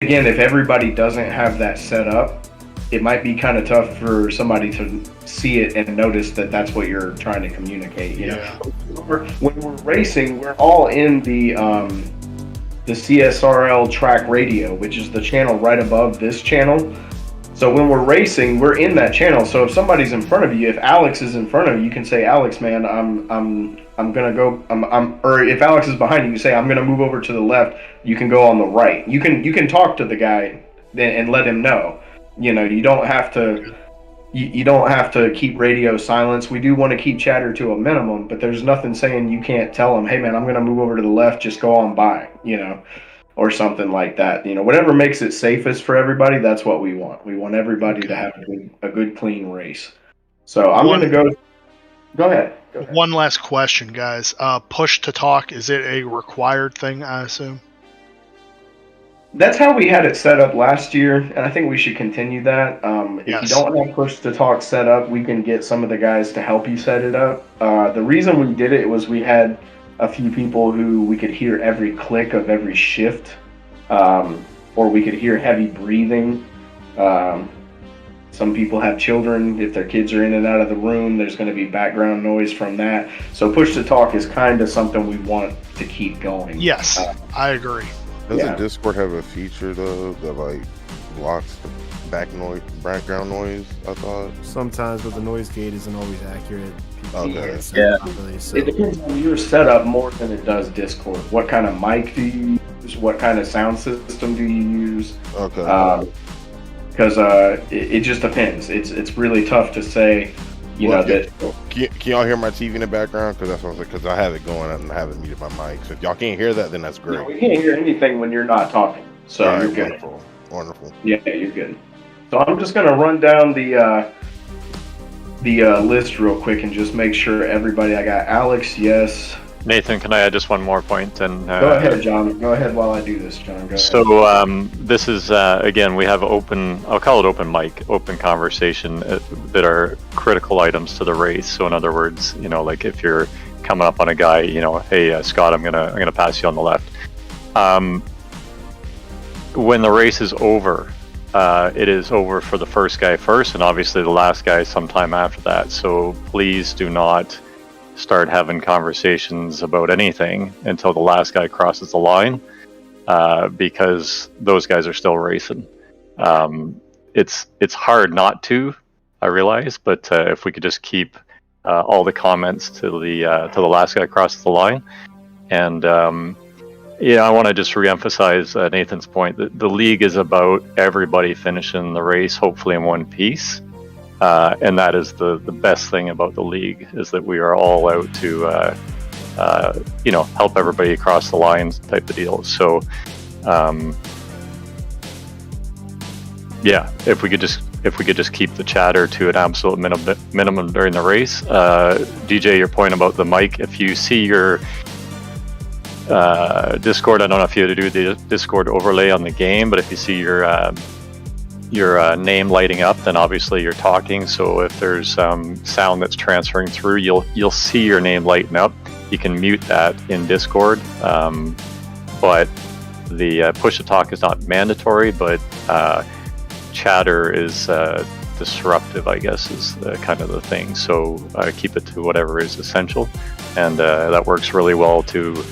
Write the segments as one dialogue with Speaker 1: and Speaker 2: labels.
Speaker 1: again, if everybody doesn't have that set up, it might be kind of tough for somebody to see it and notice that that's what you're trying to communicate. You know? When we're racing, we're all in the CSRL track radio, which is the channel right above this channel. So when we're racing, we're in that channel. So if somebody's in front of you, if Alex is in front of you, you can say, Alex, man, I'm gonna go. Or if Alex is behind you, you say, I'm gonna move over to the left. You can go on the right. You can talk to the guy and let him know. You know, you don't have to. You don't have to keep radio silence. We do want to keep chatter to a minimum, but there's nothing saying you can't tell them, hey man, I'm gonna move over to the left. Just go on by. You know. Or something like that. You know, whatever makes it safest for everybody, that's what we want. We want everybody to have a good, clean race. So I'm going to go. Go ahead.
Speaker 2: One last question, guys. Push to talk, is it a required thing, I assume?
Speaker 1: That's how we had it set up last year, and I think we should continue that. If you don't have push to talk set up, we can get some of the guys to help you set it up. The reason we did it was we had a few people who we could hear every click of every shift, or we could hear heavy breathing. Some people have children. If their kids are in and out of the room, there's going to be background noise from that. So push to talk is kind of something we want to keep going.
Speaker 2: Yes, I agree.
Speaker 3: Doesn't Discord have a feature though that like blocks the background noise? I thought
Speaker 4: sometimes, but the noise gate isn't always accurate.
Speaker 3: Okay.
Speaker 1: So. It depends on your setup more than it does Discord. What kind of mic do you use? What kind of sound system do you use?
Speaker 3: Okay.
Speaker 1: Because it just depends. It's really tough to say.
Speaker 3: Can y'all hear my TV in the background? Because that's what I was like. Because I have it going and I haven't muted my mic. So if y'all can't hear that, then that's great.
Speaker 1: No, we can't hear anything when you're not talking. So you're good.
Speaker 3: Wonderful.
Speaker 1: Yeah, you're good. So I'm just gonna run down the list real quick and just make sure everybody. I got Alex, yes.
Speaker 5: Nathan, can I add just one more point? And
Speaker 1: go ahead, John. Go ahead while I do this, John. Go ahead.
Speaker 5: So this is again, we have open. I'll call it open mic, open conversation that are critical items to the race. So in other words, you know, like if you're coming up on a guy, you know, hey Scott, I'm gonna pass you on the left. When the race is over, it is over for the first guy first, and obviously the last guy sometime after that. So please do not start having conversations about anything until the last guy crosses the line, because those guys are still racing. It's hard not to, I realize, but if we could just keep all the comments to the last guy crosses the line. And I want to just reemphasize Nathan's point that the league is about everybody finishing the race, hopefully in one piece. And that is the best thing about the league, is that we are all out to, help everybody across the lines type of deal. So, if we could just keep the chatter to an absolute minimum during the race. DJ, your point about the mic, if you see your Discord, I don't know if you had to do the Discord overlay on the game, but if you see your name lighting up, then obviously you're talking. So if there's sound that's transferring through, you'll see your name lighten up. You can mute that in Discord, but the push to talk is not mandatory, but chatter is disruptive, I guess, is kind of the thing. So keep it to whatever is essential, and that works really well to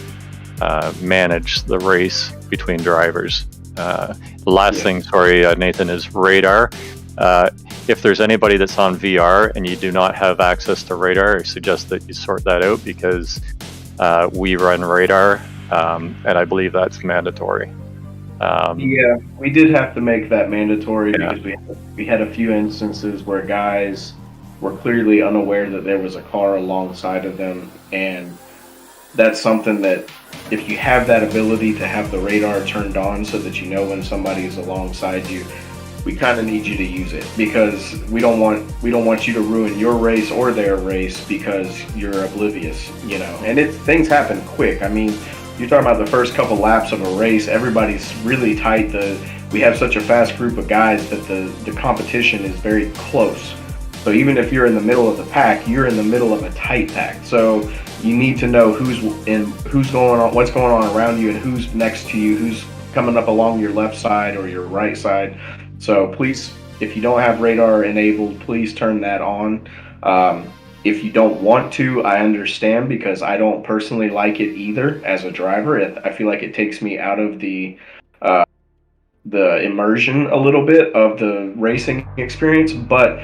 Speaker 5: manage the race between drivers. The last thing, Nathan, is radar. If there's anybody that's on VR and you do not have access to radar, I suggest that you sort that out, because we run radar, and I believe that's mandatory.
Speaker 1: We did have to make that mandatory because we had a few instances where guys were clearly unaware that there was a car alongside of them, and that's something that, if you have that ability to have the radar turned on so that you know when somebody is alongside you, we kind of need you to use it, because we don't want you to ruin your race or their race because you're oblivious, you know. And things happen quick. I mean, you're talking about the first couple laps of a race, everybody's really tight. We have such a fast group of guys that the competition is very close. So even if you're in the middle of the pack, you're in the middle of a tight pack. So you need to know who's going on, what's going on around you, and who's next to you, who's coming up along your left side or your right side. So please, if you don't have radar enabled, please turn that on. If you don't want to, I understand, because I don't personally like it either as a driver. I feel like it takes me out of the immersion a little bit of the racing experience. But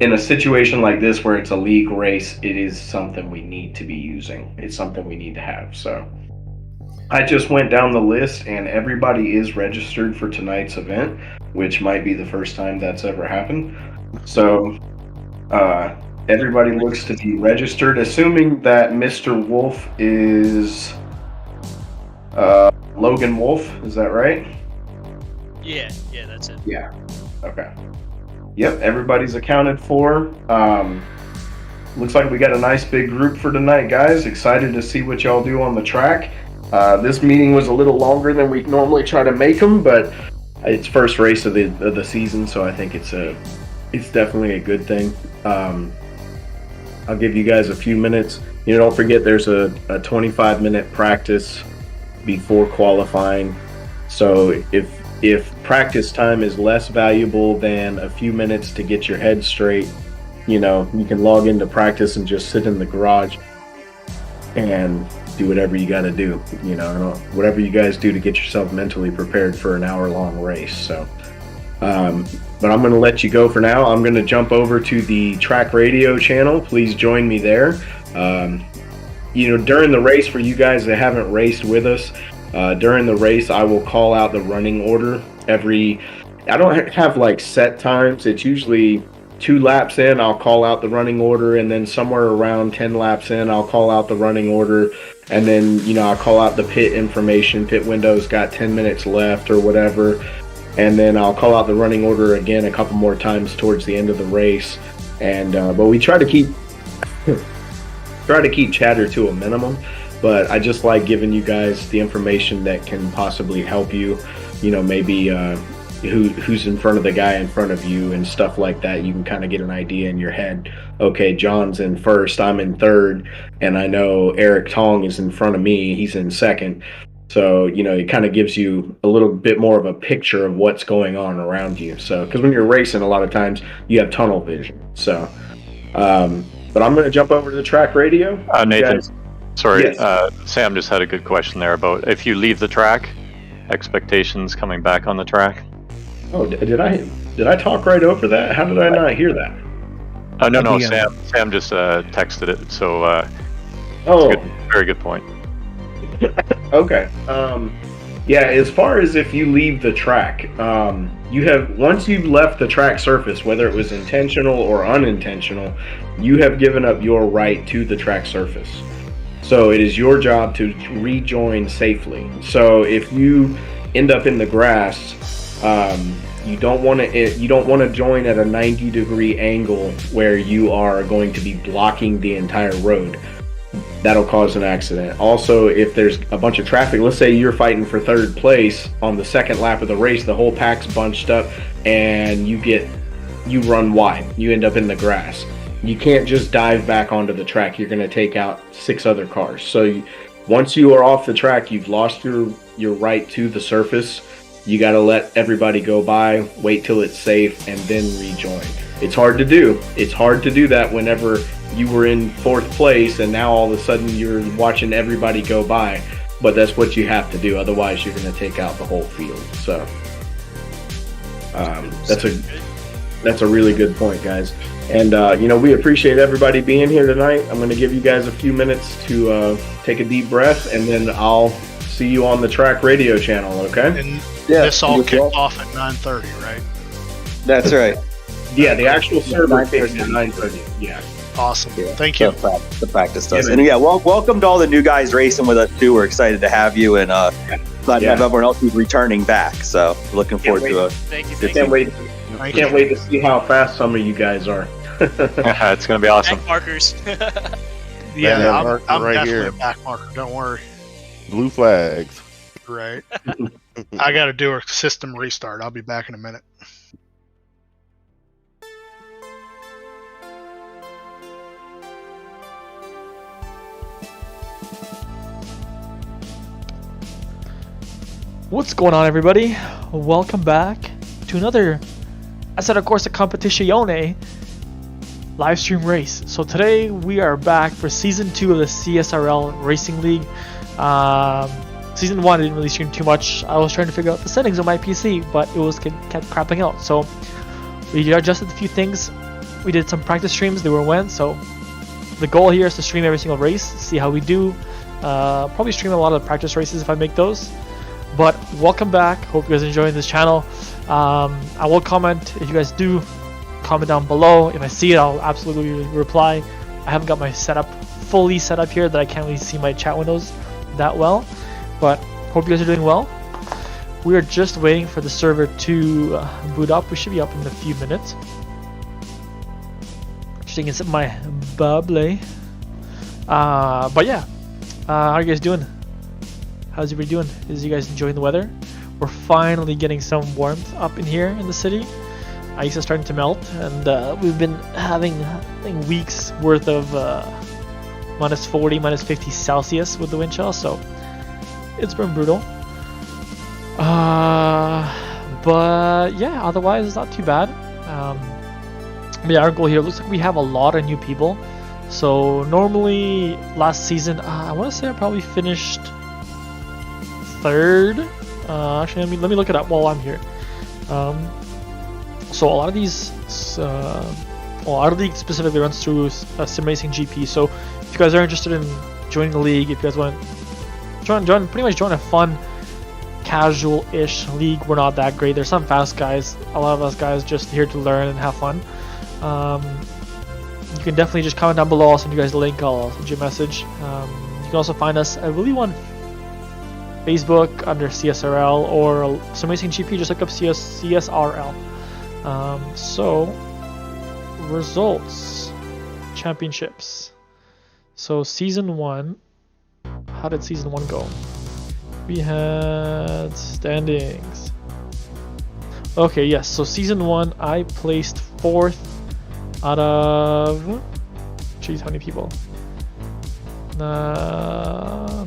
Speaker 1: in a situation like this where it's a league race, it is something we need to be using. It's something we need to have. So I just went down the list, and everybody is registered for tonight's event, which might be the first time that's ever happened. So everybody looks to be registered, assuming that Mr. Wolf is Logan Wolf. Is that right?
Speaker 6: Yeah, that's it.
Speaker 1: Yeah. Okay. Yep, everybody's accounted for. Looks like we got a nice big group for tonight, guys. Excited to see what y'all do on the track. This meeting was a little longer than we normally try to make them, but it's first race of the season, so I think it's definitely a good thing. I'll give you guys a few minutes. Don't forget there's a 25-minute practice before qualifying. So if practice time is less valuable than a few minutes to get your head straight, you can log into practice and just sit in the garage and do whatever you got to do. Whatever you guys do to get yourself mentally prepared for an hour-long race. So, but I'm going to let you go for now. I'm going to jump over to the track radio channel. Please join me there. During the race, for you guys that haven't raced with us, during the race, I will call out the running order I don't have like set times. It's usually 2 laps in, I'll call out the running order, and then somewhere around 10 laps in, I'll call out the running order, and then, I'll call out the pit information. Pit window's got 10 minutes left or whatever, and then I'll call out the running order again a couple more times towards the end of the race. And but we try to keep chatter to a minimum, but I just like giving you guys the information that can possibly help you, maybe who's in front of the guy in front of you and stuff like that. You can kind of get an idea in your head. Okay, John's in first, I'm in third, and I know Eric Tong is in front of me, he's in second. So, it kind of gives you a little bit more of a picture of what's going on around you. So, because when you're racing, a lot of times you have tunnel vision. So, but I'm going to jump over to the track radio.
Speaker 5: Nathan, sorry,
Speaker 1: Yes.
Speaker 5: Sam just had a good question there about if you leave the track, expectations coming back on the track.
Speaker 1: Oh, did I talk right over that? How did I not hear that?
Speaker 5: No, Sam just texted it. So,
Speaker 1: Oh,
Speaker 5: very good point.
Speaker 1: okay. Yeah, as far as if you leave the track, once you've left the track surface, whether it was intentional or unintentional, you have given up your right to the track surface. So it is your job to rejoin safely. So if you end up in the grass, you don't want to join at a 90-degree angle where you are going to be blocking the entire road. That'll cause an accident. Also, if there's a bunch of traffic, let's say you're fighting for third place on the second lap of the race, the whole pack's bunched up, and you run wide. You end up in the grass. You can't just dive back onto the track. You're going to take out 6 other cars. So once you are off the track, you've lost your right to the surface. You got to let everybody go by, wait till it's safe, and then rejoin. It's hard to do. It's hard to do that whenever you were in 4th place and now all of a sudden you're watching everybody go by. But that's what you have to do. Otherwise, you're going to take out the whole field. So that's a really good point, guys. And, we appreciate everybody being here tonight. I'm going to give you guys a few minutes to take a deep breath, and then I'll see you on the track radio channel, okay?
Speaker 2: And this all kicked off at 9:30, right?
Speaker 7: That's right.
Speaker 1: Yeah, the actual server kicks at 9:30. Yeah.
Speaker 2: Awesome.
Speaker 7: Yeah.
Speaker 2: Thank you.
Speaker 7: The practice does.
Speaker 1: Yeah,
Speaker 7: And welcome to all the new guys racing with us too. We're excited to have you, and glad to have everyone else who's returning back. So looking forward to it.
Speaker 6: Thank you.
Speaker 1: Can't wait to see how fast some of you guys are.
Speaker 5: It's going to be awesome.
Speaker 6: Back markers.
Speaker 2: Yeah, I'm
Speaker 3: right
Speaker 2: definitely
Speaker 3: here.
Speaker 2: a back marker. Don't worry.
Speaker 3: Blue flags.
Speaker 2: Right. I got to do a system restart. I'll be back in a minute.
Speaker 8: What's going on, everybody? Welcome back to another Assetto Corsa Competizione live stream race. So today we are back for season 2 of the CSRL Racing League. Season 1 I didn't really stream too much. I was trying to figure out the settings on my PC, but it was kept crapping out. So we adjusted a few things. We did some practice streams, they were went. So the goal here is to stream every single race, see how we do. Probably stream a lot of practice races if I make those. But welcome back. Hope you guys are enjoying this channel. I will comment if you guys do. Comment down below. If I see it, I'll absolutely reply. I haven't got my setup fully set up here that I can't really see my chat windows that well. But hope you guys are doing well. We are just waiting for the server to boot up. We should be up in a few minutes. Just taking a sip of my bubbly. But yeah, how are you guys doing? How's everybody doing? Is you guys enjoying the weather? We're finally getting some warmth up in here in the city. Ice is starting to melt, and we've been having, I think, weeks worth of minus 40, minus 50 Celsius with the wind chill, so it's been brutal. But yeah, otherwise it's not too bad. But yeah, our goal here looks like we have a lot of new people. So normally last season, I want to say I probably finished 3rd. Actually, let me look it up while I'm here. So a lot of these, our league specifically runs through Sim Racing GP. So if you guys are interested in joining the league, if you guys want to pretty much join a fun, casual-ish league, we're not that great. There's some fast guys. A lot of us guys just here to learn and have fun. You can definitely just comment down below. I'll send you guys the link. I'll send you a message. You can also find us. I really want Facebook under CSRL or Sim Racing GP. Just look up CSRL. So results, championships. So season 1. How did season 1 go? We had standings. Okay, yes. So season 1, I placed 4th out of. Jeez, how many people?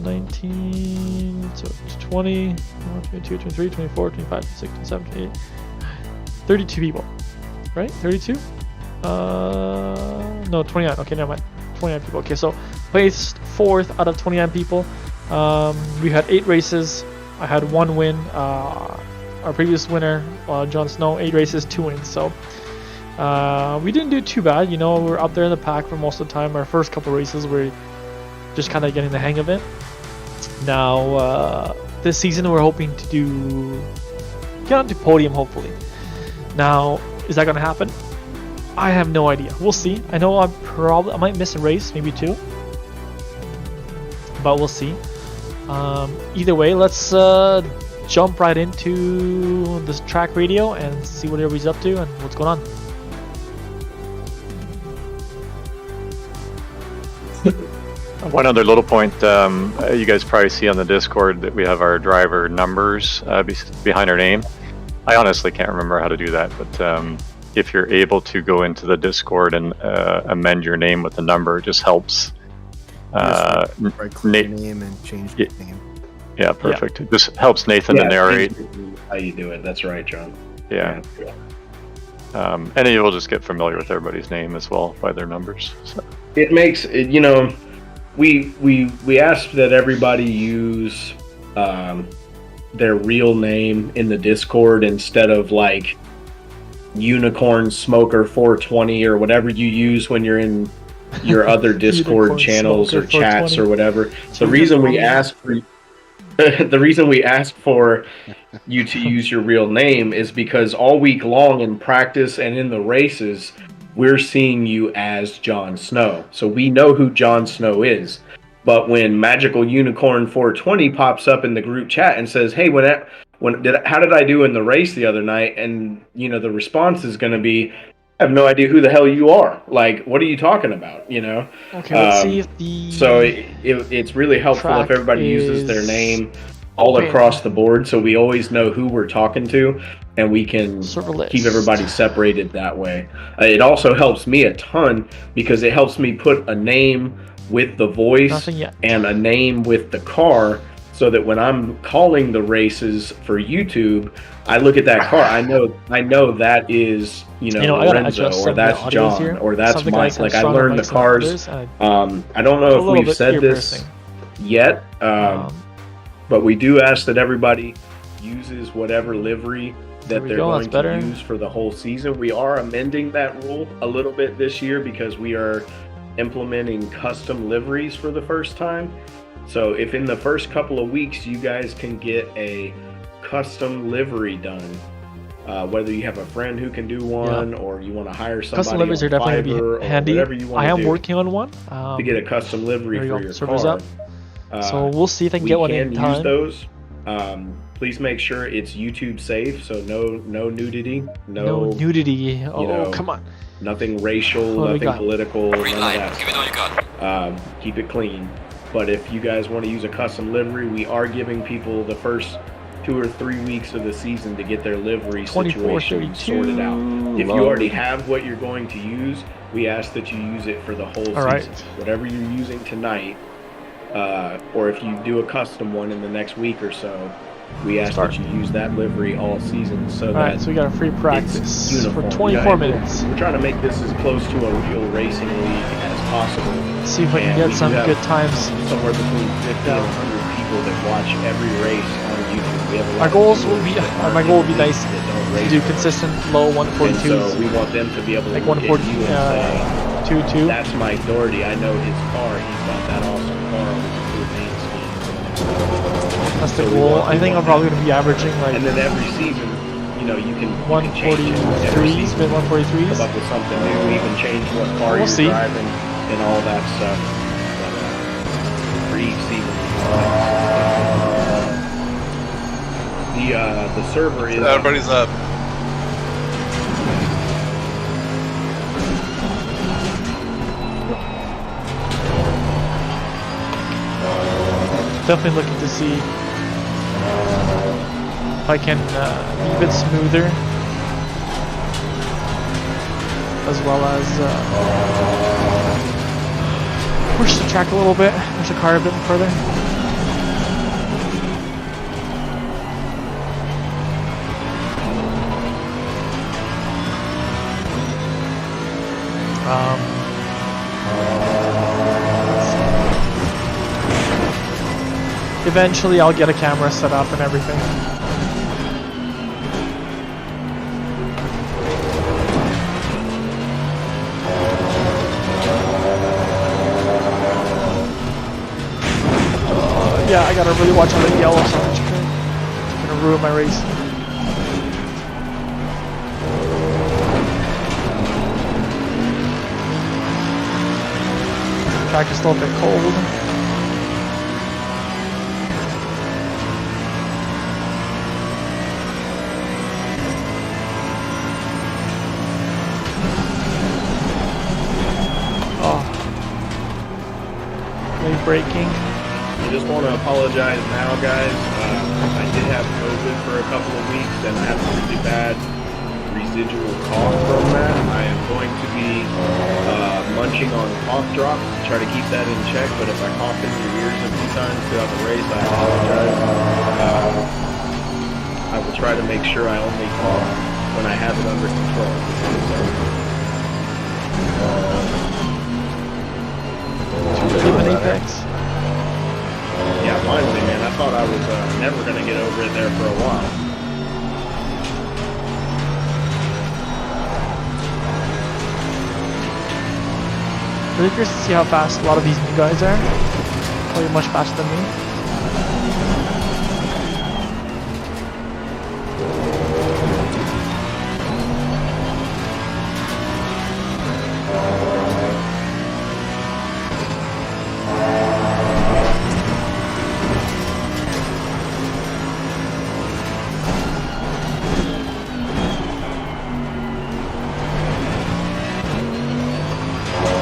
Speaker 8: 19, so 20, 22, 23, 24, 25, 26, 27, 28, 32 people, right? 32? No, 29. Okay, never mind. 29 people. Okay, so placed 4th out of 29 people. We had 8 races. I had 1 win. Our previous winner, Jon Snow, 8 races, 2 wins. So we didn't do too bad. You know, we were up there in the pack for most of the time. Our first couple races were just kind of getting the hang of it. Now, this season we're hoping to get onto podium, hopefully. Now, is that going to happen? I have no idea. We'll see. I know I might miss a race, maybe 2. But we'll see. Either way, let's jump right into this track radio and see what everybody's up to and what's going on.
Speaker 5: One other little point, you guys probably see on the Discord that we have our driver numbers behind our name. I honestly can't remember how to do that, but if you're able to go into the Discord and amend your name with the number, it just helps.
Speaker 4: Right-click name and change the name.
Speaker 5: Yeah, perfect. Yeah. It just helps Nathan to narrate.
Speaker 1: How you do it. That's right, John.
Speaker 5: Yeah. And you will just get familiar with everybody's name as well by their numbers. So.
Speaker 1: It makes it, you know, we asked that everybody use their real name in the Discord instead of like Unicorn Smoker 420 or whatever you use when you're in your other Discord channels or chats or whatever. The reason we ask for you to use your real name is because all week long in practice and in the races, we're seeing you as Jon Snow. So we know who Jon Snow is. But when Magical Unicorn 420 pops up in the group chat and says, "Hey, how did I do in the race the other night?" and you know the response is going to be, "I have no idea who the hell you are. Like, what are you talking about?" You know.
Speaker 8: Okay, let's see if the.
Speaker 1: So it's really helpful if everybody uses their name all across the board, so we always know who we're talking to, and we can keep everybody separated that way. It also helps me a ton because it helps me put a name with the voice and a name with the car, so that when I'm calling the races for YouTube, I look at that car. I know that is
Speaker 8: I gotta
Speaker 1: Lorenzo,
Speaker 8: adjust
Speaker 1: or
Speaker 8: some of the
Speaker 1: that's
Speaker 8: audios
Speaker 1: John,
Speaker 8: here.
Speaker 1: or that's
Speaker 8: Some of the guys
Speaker 1: Mike.
Speaker 8: have
Speaker 1: Like I
Speaker 8: stronger
Speaker 1: learned the
Speaker 8: mics than
Speaker 1: cars.
Speaker 8: others,
Speaker 1: I don't know
Speaker 8: a
Speaker 1: if
Speaker 8: little
Speaker 1: we've
Speaker 8: bit
Speaker 1: said
Speaker 8: ear
Speaker 1: this
Speaker 8: piercing.
Speaker 1: yet, but we do ask that everybody uses whatever livery that they're going to use for the whole season. We are amending that rule a little bit this year because we are implementing custom liveries for the first time. So if in the first couple of weeks you guys can get a custom livery done, whether you have a friend who can do one or you want to hire somebody
Speaker 8: Custom liveries
Speaker 1: on
Speaker 8: are definitely
Speaker 1: Fiverr
Speaker 8: going to be handy.
Speaker 1: whatever you want
Speaker 8: I
Speaker 1: to
Speaker 8: am
Speaker 1: do
Speaker 8: working on one
Speaker 1: to get a custom livery for your
Speaker 8: servers
Speaker 1: car.
Speaker 8: up. So we'll see if I can get one in time.
Speaker 1: Use those. Please make sure it's YouTube safe, so no nudity,
Speaker 8: no nudity. Oh, come on.
Speaker 1: Nothing racial, nothing political, none of that.
Speaker 9: Give it all you got.
Speaker 1: Keep it clean. But if you guys want to use a custom livery, we are giving people the first 2 or 3 weeks of the season to get their livery situation sorted out. If you already have what you're going to use, we ask that you use it for the whole season.
Speaker 8: Right.
Speaker 1: Whatever you're using tonight, or if you do a custom one in the next week or so, we ask that you use that livery all season. So
Speaker 8: Alright, so we got a free practice for 24 minutes.
Speaker 1: We're trying to make this as close to a real racing league as possible.
Speaker 8: See if we can get some good times.
Speaker 1: Somewhere between 50 and 100 people that watch every race on YouTube. We have a lot
Speaker 8: my goal will be nice to do consistent low 142s.
Speaker 1: So we want them to be able to
Speaker 8: like
Speaker 1: look at you and say,
Speaker 8: 2-2.
Speaker 1: that's Mike Doherty. I know his car. He's got that awesome car with the blue paint scheme.
Speaker 8: That's the goal. I think I'm probably going to be averaging like.
Speaker 1: And then every season, you can
Speaker 8: 143s, mid 143s.
Speaker 1: Come up with something new, even change what car you're driving and all that stuff. But, for each season. The server is.
Speaker 9: Everybody's up.
Speaker 8: Definitely looking to see if I can be a bit smoother, as well as push the track a little bit, push the car a bit further. Eventually I'll get a camera set up and everything. Yeah, I gotta really watch out the yellow so much. It's gonna ruin my race. The track is still a bit cold. Braking.
Speaker 1: I just want to apologize now, guys. I did have COVID for a couple of weeks, and I have a really bad residual cough from that. I am going to be munching on cough drops to try to keep that in check, but if I cough in your ears a few times throughout the race, I apologize. I will try to make sure I only cough when I have it under control.
Speaker 8: Apex.
Speaker 1: Yeah, finally, man. I thought I was never going to get over it there for a while.
Speaker 8: Really curious to see how fast a lot of these new guys are. Probably much faster than me.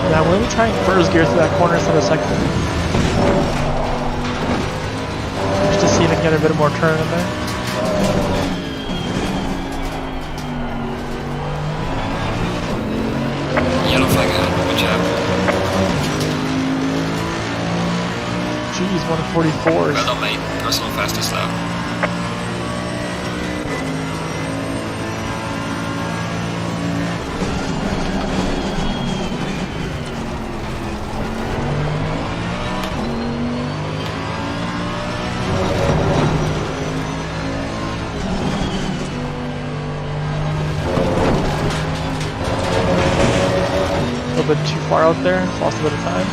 Speaker 8: Yeah, I'm really trying first gear through that corner instead of second. Just to see if I can get a bit more turn in there.
Speaker 9: Yellow flag out. Good job.
Speaker 8: Jeez, 144s.
Speaker 9: Well done, mate. Personal fastest lap.
Speaker 8: A little bit too far out there, lost a bit of time.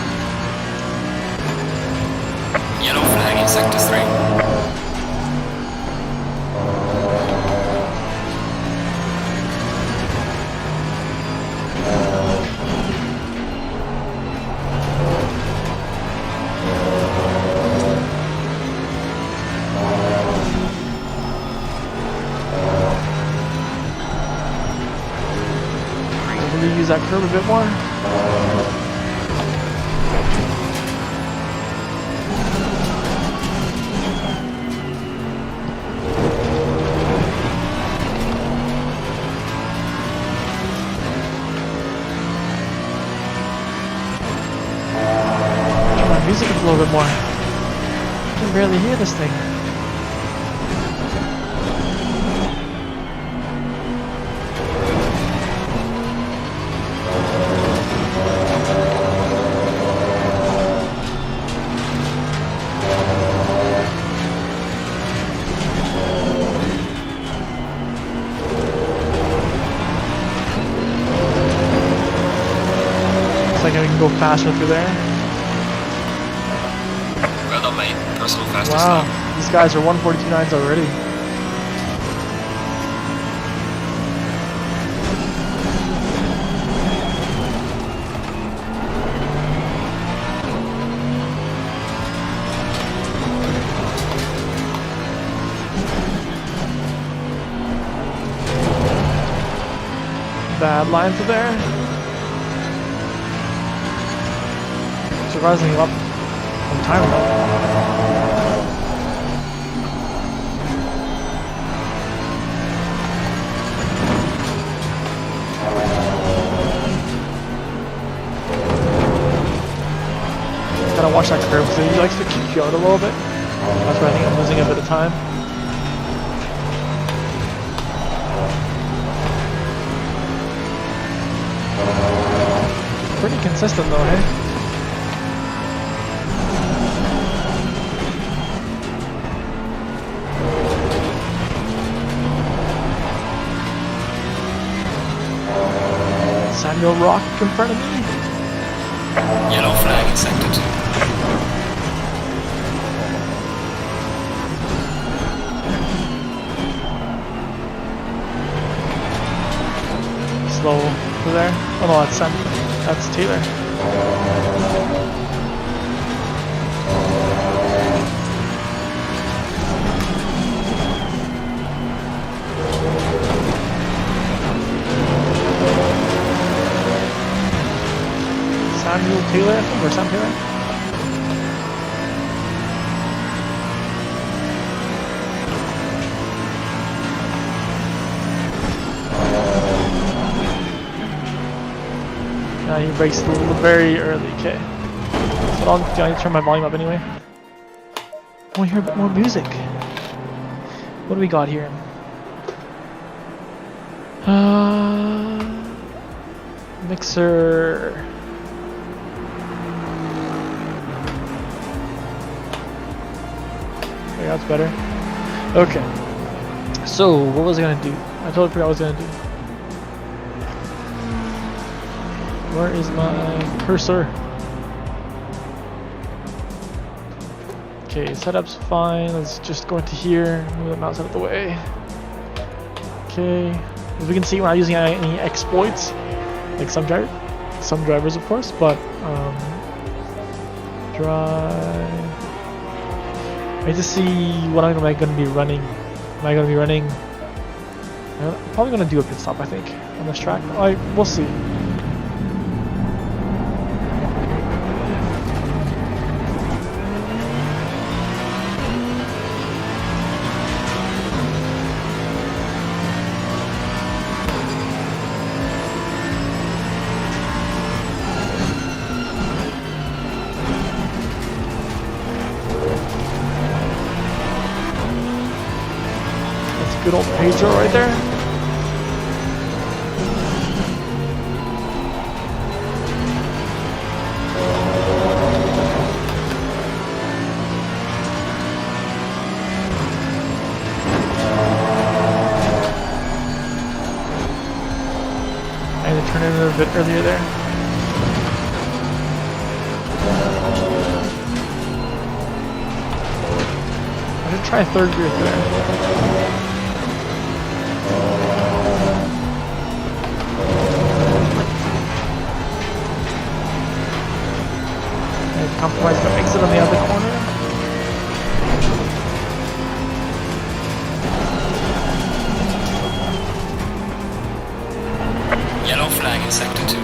Speaker 9: Yellow flag in sector 3.
Speaker 8: Use that curve a bit more. Turn my music up a little bit more. I can barely hear this thing. I can go faster through there.
Speaker 9: Well done, mate. Personal fastest
Speaker 8: Wow,
Speaker 9: lap.
Speaker 8: these guys are 142.9s already. Bad line through there. Surprisingly up on time though. Gotta watch that curve because he likes to kick you out a little bit. That's why I think I'm losing a bit of time. Pretty consistent though, hey? Samuel Rock in front of me.
Speaker 9: Yellow flag in sector 2.
Speaker 8: Slow through there. Oh no, that's Sam. That's Taylor. Samuel Taylor, I think, or Sam Taylor. Now he brakes very early, okay. So I need to turn my volume up anyway. I want to hear a bit more music. What do we got here? Mixer. Okay, that's better. Okay. So, what was I gonna do? I totally forgot what I was gonna do. Where is my cursor? Okay, setup's fine. Let's just go into here, move the mouse out of the way. Okay, as we can see, we're not using any exploits, like some drivers, of course. But drive. I need to see what am I going to be running. Am I going to be running? I'm probably going to do a pit stop, I think, on this track. We'll see. Pedro right there. I had to turn it in a bit earlier there. I should try third gear there. Compromise the exit on the other corner.
Speaker 9: Yellow flag in sector 2.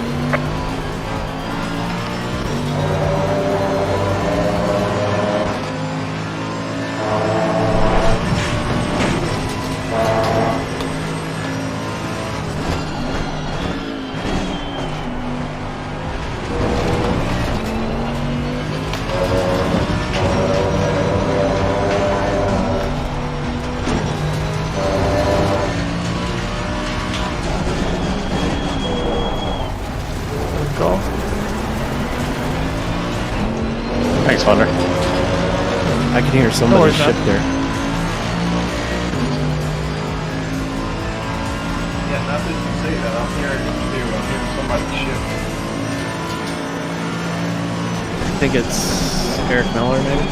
Speaker 8: Go.
Speaker 5: Thanks, Wonder.
Speaker 4: I can hear somebody
Speaker 8: worries,
Speaker 4: ship
Speaker 8: man.
Speaker 4: there.
Speaker 1: Yeah, now that you say that, I'm hearing it too. I'm hearing somebody ship.
Speaker 4: I think it's Eric Miller, maybe.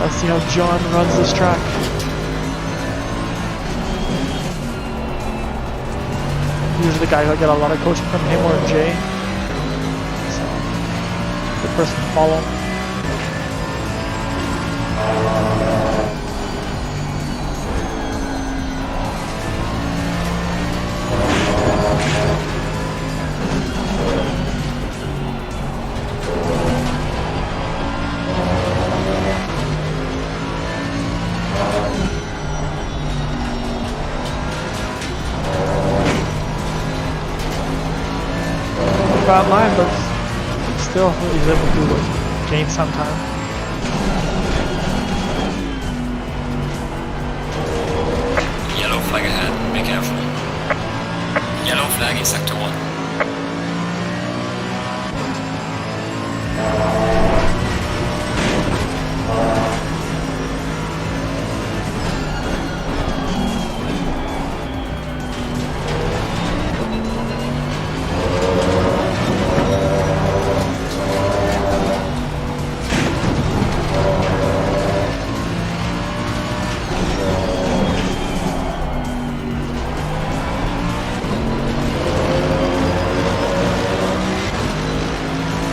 Speaker 8: Let's see how John runs this track. Usually the guy who get a lot of coaching from him or Jay. So, good person to follow. Bad line, but still he's able to gain some time.
Speaker 9: Yellow flag ahead, be careful. Yellow flag in sector 1.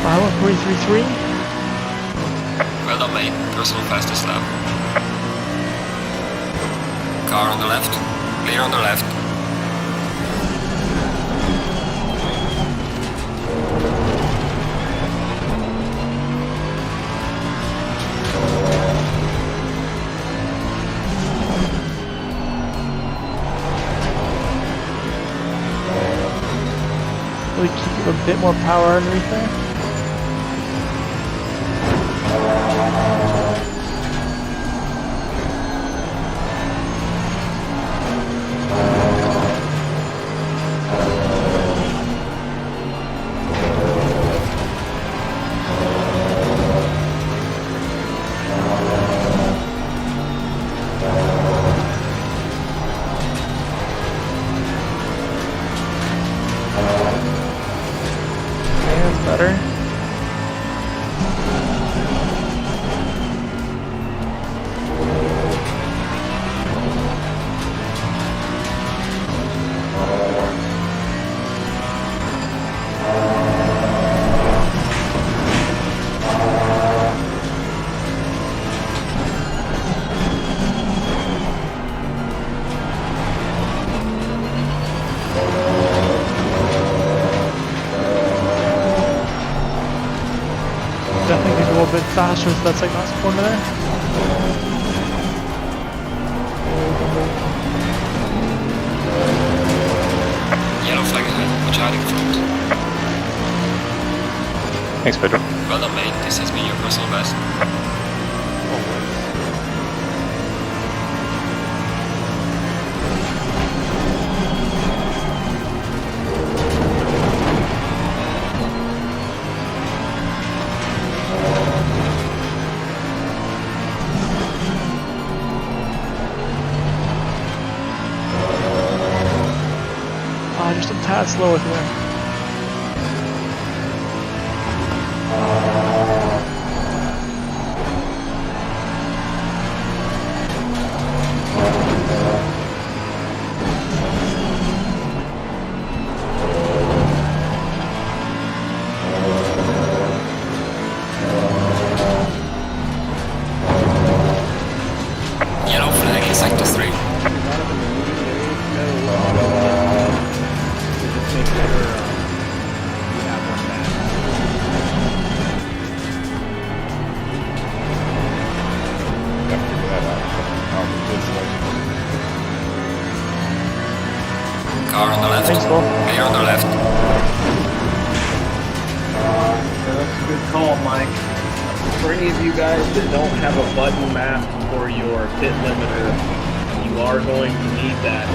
Speaker 8: Iowa 333.
Speaker 9: Well done, mate. Personal fastest lap. Car on the left. Clear on the left.
Speaker 8: Really keep a bit more power underneath there. Better. Definitely can go a bit faster with that second last corner there.
Speaker 9: Yellow flag ahead, watch out in front.
Speaker 5: Thanks, Pedro.
Speaker 9: Well done, mate. This has been your personal best.
Speaker 3: Oh,
Speaker 8: just a tad slower here.
Speaker 9: Yellow flag in sector 3. Car on the left.
Speaker 8: Thanks, Paul.
Speaker 9: Clear on the left.
Speaker 1: That's a good call, Mike. For any of you guys that don't have a button map for your pit limiter, you are going to need that.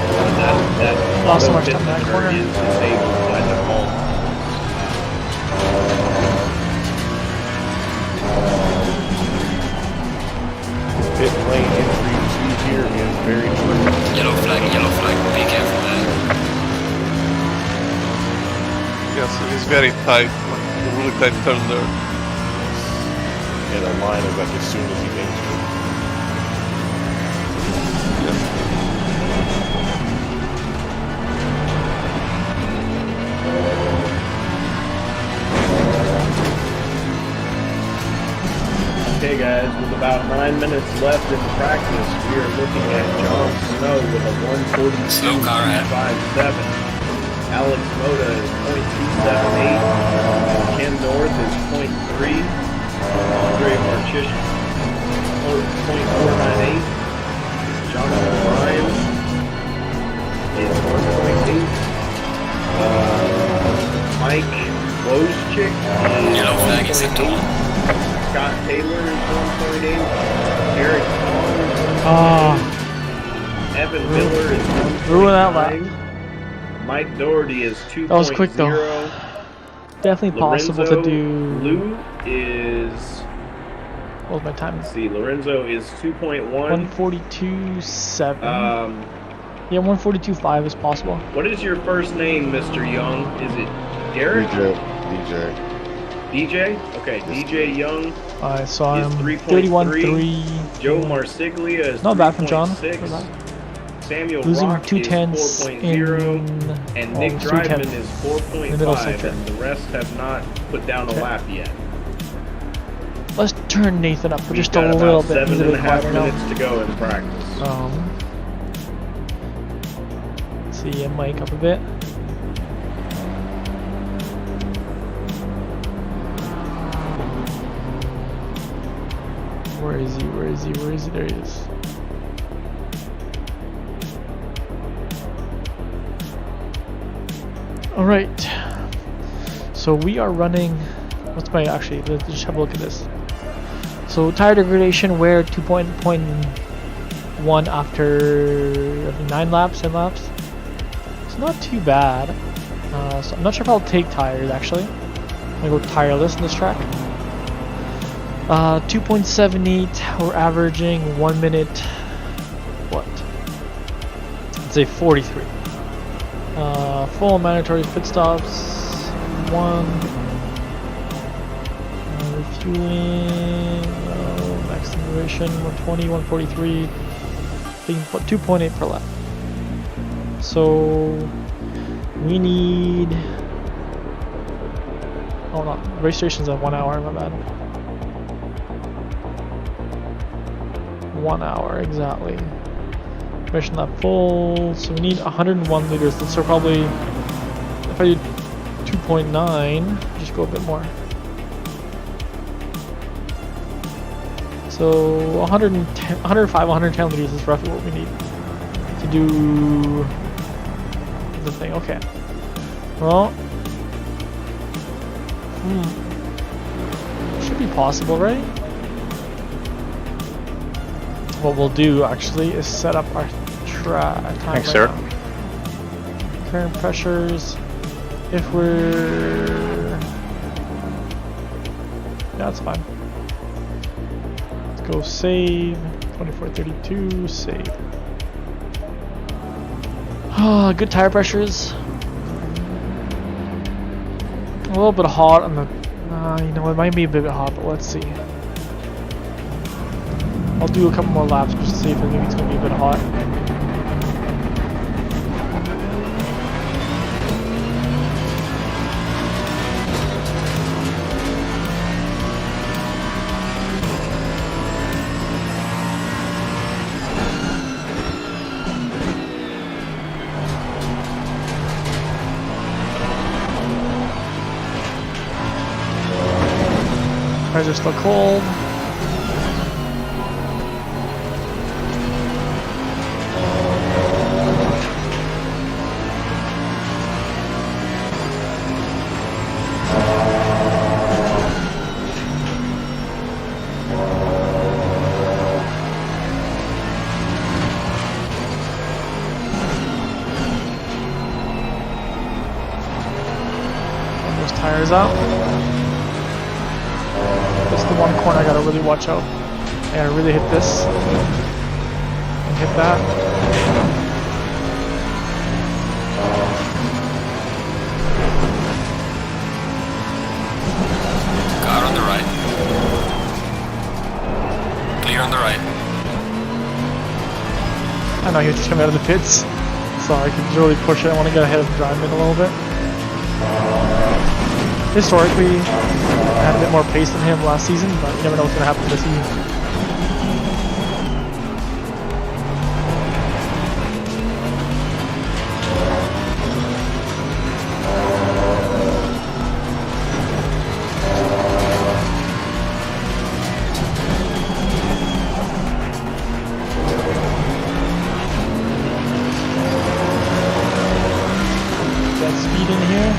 Speaker 1: That
Speaker 8: Lost so
Speaker 1: auto
Speaker 8: much
Speaker 1: pit
Speaker 8: time in that
Speaker 1: limiter
Speaker 8: corner.
Speaker 1: is disabled by default.
Speaker 3: Pit lane entry here is very tricky.
Speaker 9: Yellow flag, be careful there.
Speaker 10: Yes, it is very tight, like a really tight turn there.
Speaker 3: And the line is like as soon as you enter.
Speaker 1: Okay guys, with about 9 minutes left in practice, we are looking at John Snow with a 142.57.
Speaker 9: Slow car ahead.
Speaker 1: Alex Moda is .278. Ken North is .3. Andre Marchishkin .498. Jonathan Ryan is 1.8. Mike Wojcik is
Speaker 9: Yellow flag in sector 1.
Speaker 1: Scott Taylor is 1.8. Eric Long is 1.8.
Speaker 8: Ah,
Speaker 1: Evan Miller is 1.9.
Speaker 8: ruin that lap.
Speaker 1: Mike Doherty is 2.0.
Speaker 8: That was quick though. Definitely possible to do.
Speaker 1: Lou is.
Speaker 8: What was my time?
Speaker 1: Let's see. Lorenzo is 2.1.
Speaker 8: 142.7.
Speaker 1: Yeah,
Speaker 8: 142.5 is possible.
Speaker 1: What is your first name, Mr. Young? Is it Derek?
Speaker 3: DJ.
Speaker 1: DJ? Okay, DJ Young
Speaker 8: I saw
Speaker 1: is
Speaker 8: him.
Speaker 1: 3.3.
Speaker 8: 31.3.
Speaker 1: Joe Marsiglia is
Speaker 8: Not bad from John.
Speaker 1: 3.6. Samuel
Speaker 8: Losing
Speaker 1: Rock
Speaker 8: 2
Speaker 1: is
Speaker 8: tenths
Speaker 1: 4.0. And Nick Dryden is 4.5. And the rest have not put down a lap yet.
Speaker 8: Let's turn Nathan up for
Speaker 1: We've
Speaker 8: just
Speaker 1: got
Speaker 8: a little
Speaker 1: about
Speaker 8: bit. He's a bit
Speaker 1: 7.5
Speaker 8: quieter now.
Speaker 1: minutes to go in practice.
Speaker 8: Let's see, Mike up a bit. Where is he? Where is he? Where is he? There he is. All right. So we are running. What's my actually? Let's just have a look at this. So tire degradation, wear 2.1 after 10 laps. It's not too bad. So I'm not sure if I'll take tires actually. I'm gonna go tireless in this track. 2.78. We're averaging 1 minute. What? Let's say 43. Full mandatory pit stops. 1. Refueling. Max acceleration. 120, 143. 2.8 per lap. So we need. Oh no, race station's at 1 hour. My bad. 1 hour exactly. Mission lap full. So we need 101 liters. So probably if I do 2.9, just go a bit more. So 110, 105, 110 liters is roughly what we need to do the thing. Okay. Well, should be possible, right? What we'll do actually is set up our time.
Speaker 5: Thanks, sir.
Speaker 8: Current pressures. If we're, yeah, that's fine. Let's go save. 2432 save. Good tire pressures. little bit hot on the. You know, it might be a bit hot, but let's see. I'll do a couple more laps just to see if maybe it's gonna be a bit hot. Tires are still cold. Those tires out. This is the one corner I gotta really watch out. I gotta really hit this. And hit that.
Speaker 9: Car on the right. Clear on the right.
Speaker 8: I know he was just coming out of the pits, so I can really push it. I want to get ahead of the drive in a little bit. Historically, I had a bit more pace than him last season, but you never know what's going to happen this season. Got speed in here.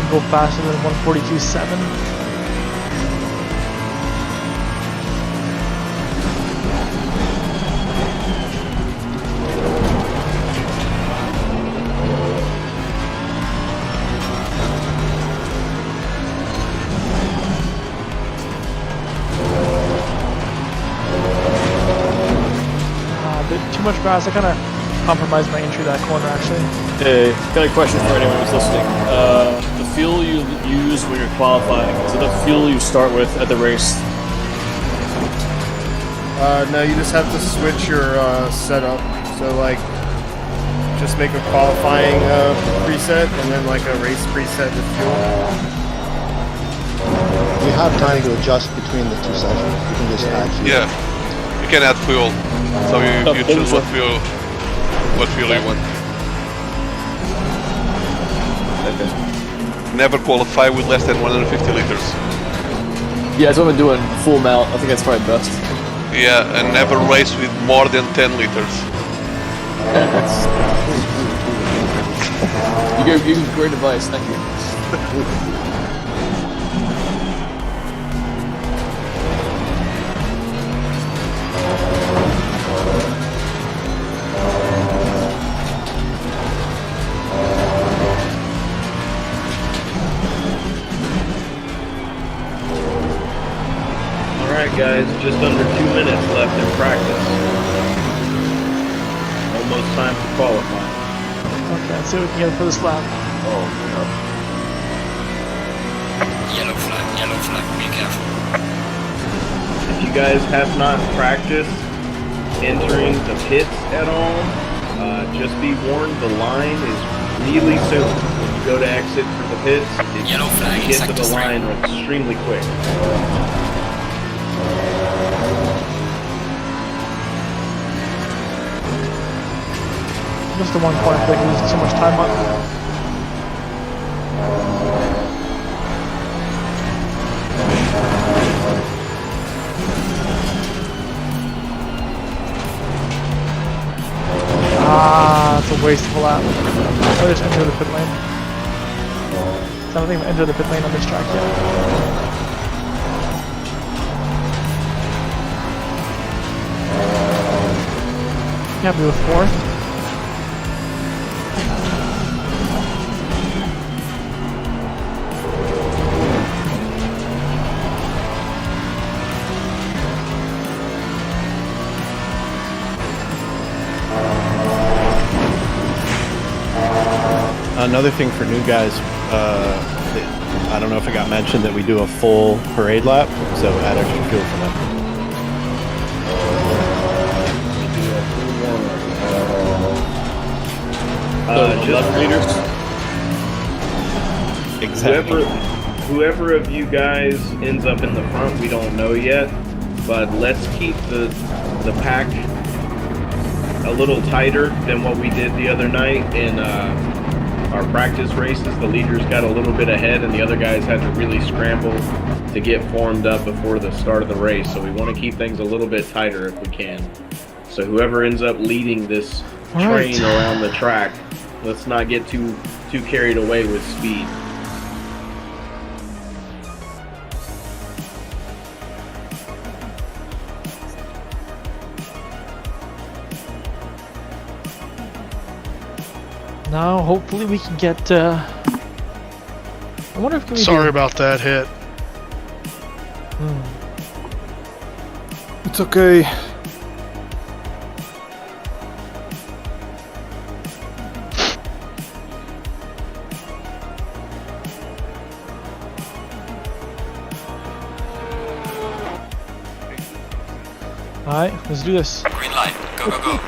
Speaker 8: Go faster than 142.7. A bit too much grass. I kind of compromised my entry that corner actually.
Speaker 11: Hey, got a question for anyone who's listening. The fuel you use when you're qualifying, is it the fuel you start with at the race?
Speaker 12: No, you just have to switch your setup. So like, just make a qualifying preset and then like a race preset with fuel.
Speaker 13: You have time to adjust between the two sessions. You can just add fuel.
Speaker 10: Yeah, you can add fuel. So you choose what fuel you want. Never qualify with less than 150 liters.
Speaker 11: Yeah, that's what I'm doing, full amount. I think that's probably best.
Speaker 10: Yeah, and never race with more than 10 liters.
Speaker 11: You gave great advice, thank you.
Speaker 1: Guys, just under 2 minutes left in practice. Almost time to qualify.
Speaker 8: Okay, let's see what we can get for this lap.
Speaker 3: Oh, no.
Speaker 9: Yellow flag, be careful.
Speaker 1: If you guys have not practiced entering the pits at all, just be warned the line is really soon. When you go to exit for the pits,
Speaker 9: Yellow flag,
Speaker 1: you get to the line extremely quick.
Speaker 8: Just the one corner that loses so much time on. That's a waste of a lap. I'll just enter the pit lane. I don't think I've entered the pit lane on this track yet. Happy with fourth.
Speaker 14: Another thing for new guys, I don't know if it got mentioned that we do a full parade lap, so add extra fuel for that. Exactly.
Speaker 1: Whoever of you guys ends up in the front, we don't know yet, but let's keep the pack a little tighter than what we did the other night in our practice races. The leaders got a little bit ahead and the other guys had to really scramble to get formed up before the start of the race, so we want to keep things a little bit tighter if we can. So whoever ends up leading this train around the track, let's not get too carried away with speed.
Speaker 8: Now, hopefully, we can get. I wonder if we.
Speaker 2: Sorry about that hit.
Speaker 14: It's okay.
Speaker 8: All right, let's do this.
Speaker 9: Green light. Go, go, go.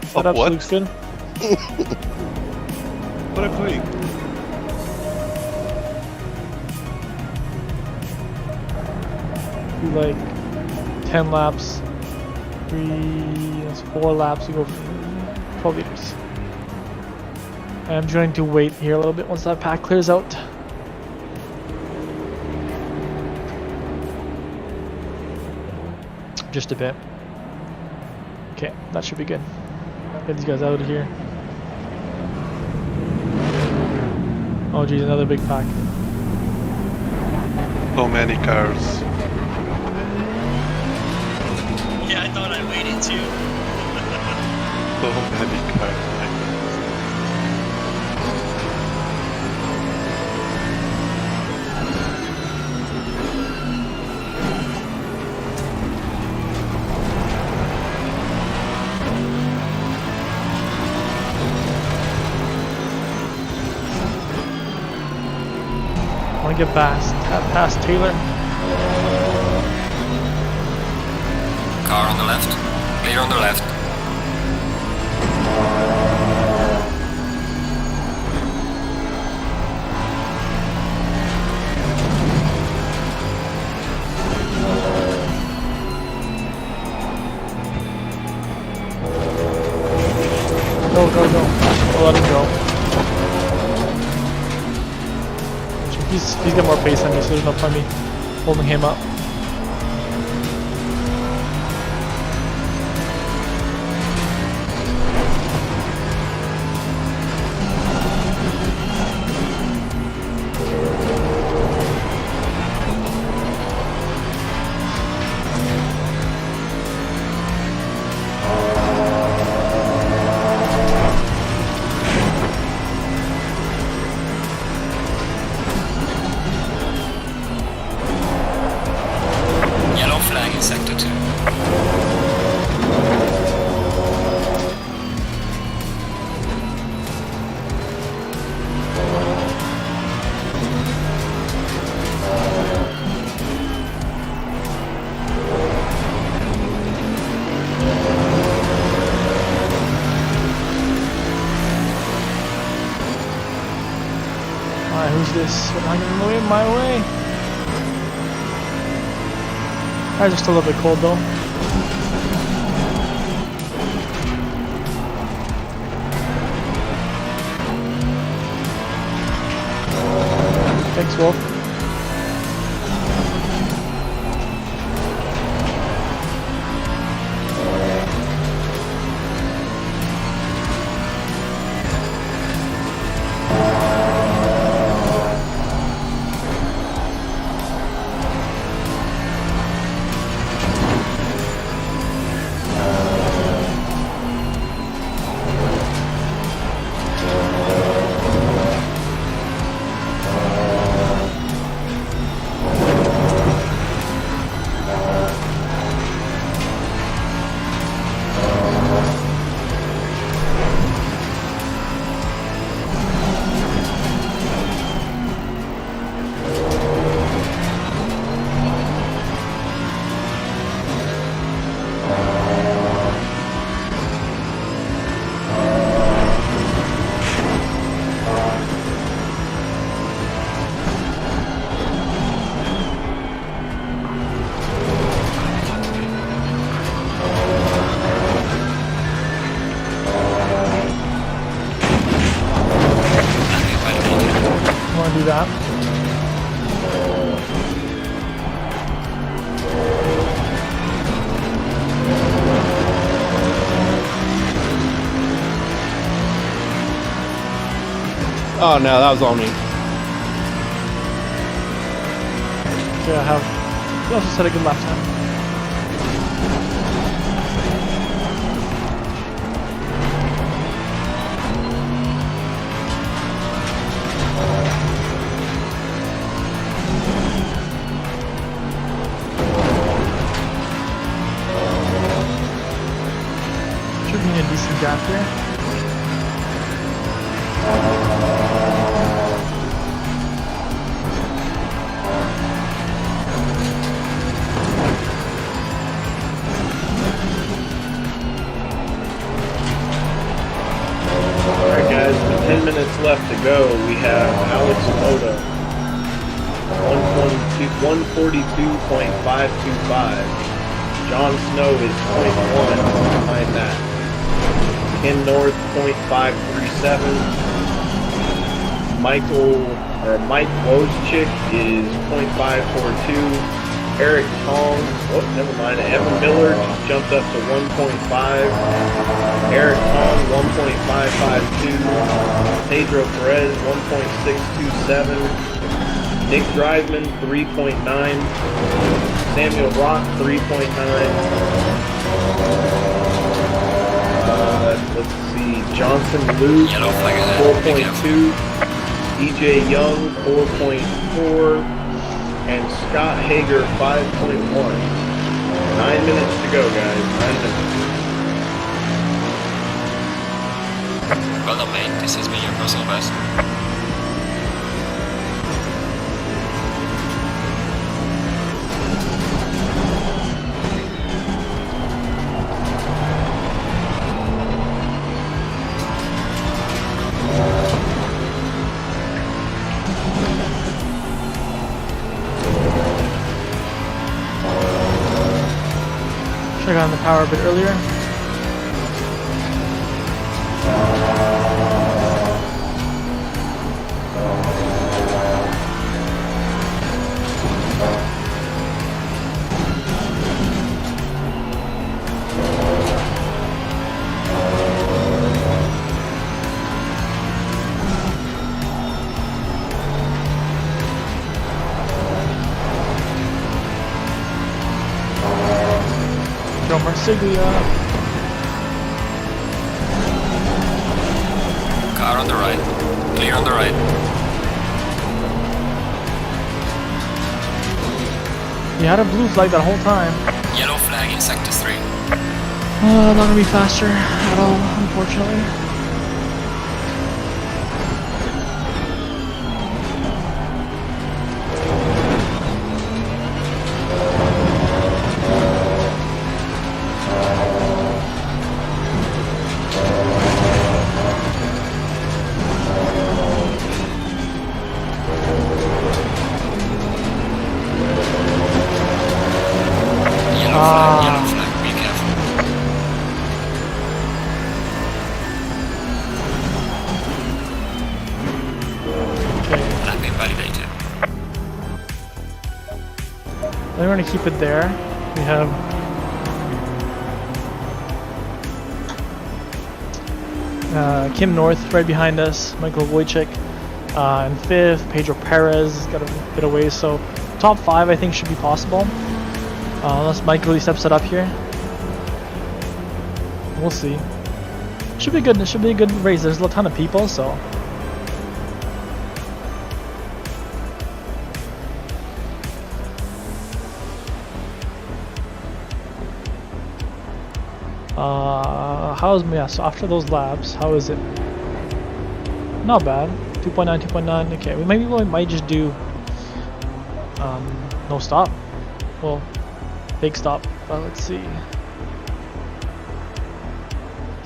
Speaker 8: Setup looks good.
Speaker 3: What I put?
Speaker 8: Do like 10 laps. That's 4 laps. You go 12 liters. I'm trying to wait here a little bit once that pack clears out. Just a bit. Okay, that should be good. Get these guys out of here. Oh geez, another big pack.
Speaker 10: So many cars.
Speaker 6: Yeah, I thought I waited too.
Speaker 10: So many cars.
Speaker 8: I want to get past Taylor.
Speaker 9: Car on the left. Clear on the left.
Speaker 8: Go, go, go. We'll let him go. He's got more pace than me, so there's no point me holding him up.
Speaker 9: Yellow flag in sector 2.
Speaker 8: Alright, who's this? I'm gonna in my way. Tires are still a little bit cold though. Thanks, Wolf.
Speaker 14: Oh no, that was all me.
Speaker 8: Okay, I have. You also set a good lap time. Should be a decent gap here.
Speaker 1: Alright guys, with 10 minutes left to go, we have Alex Moto, 142.525. John Snow is 0.1 behind that. Ken North, 0.537. Mike Wojcik is 0.542. Eric Tong, oh, never mind. Evan Miller just jumped up to 1.5. Eric Tong, 1.552. Pedro Perez, 1.627. Nick Driveman, 3.9. Samuel Rock, 3.9. Let's see. Johnson Luke, 4.2. EJ Young, 4.4. And Scott Hager, 5.1. 9 minutes to go, guys. 9 minutes.
Speaker 9: Well done, mate. This has been your personal best.
Speaker 8: Should have gotten the power a bit earlier. Joe Marsiglia.
Speaker 9: Car on the right. Clear on the right.
Speaker 8: You had a blue flag that whole time.
Speaker 9: Yellow flag in sector 3.
Speaker 8: Not gonna be faster at all, unfortunately.
Speaker 9: Yellow flag, be careful. Lap invalidated.
Speaker 8: We're going to keep it there. We have Kim North right behind us, Michael Wojcik in 5th, Pedro Perez has got a bit of ways, so top 5 I think should be possible. Unless Mike really steps it up here. We'll see. Should be good. It should be a good race. There's a ton of people, so. How's so after those laps? How is it? Not bad. 2.9, 2.9. Okay, we might just do no stop. Well. Big stop. Let's see.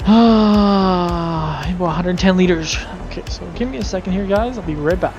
Speaker 8: About 110 liters. Okay, so give me a second here, guys. I'll be right back.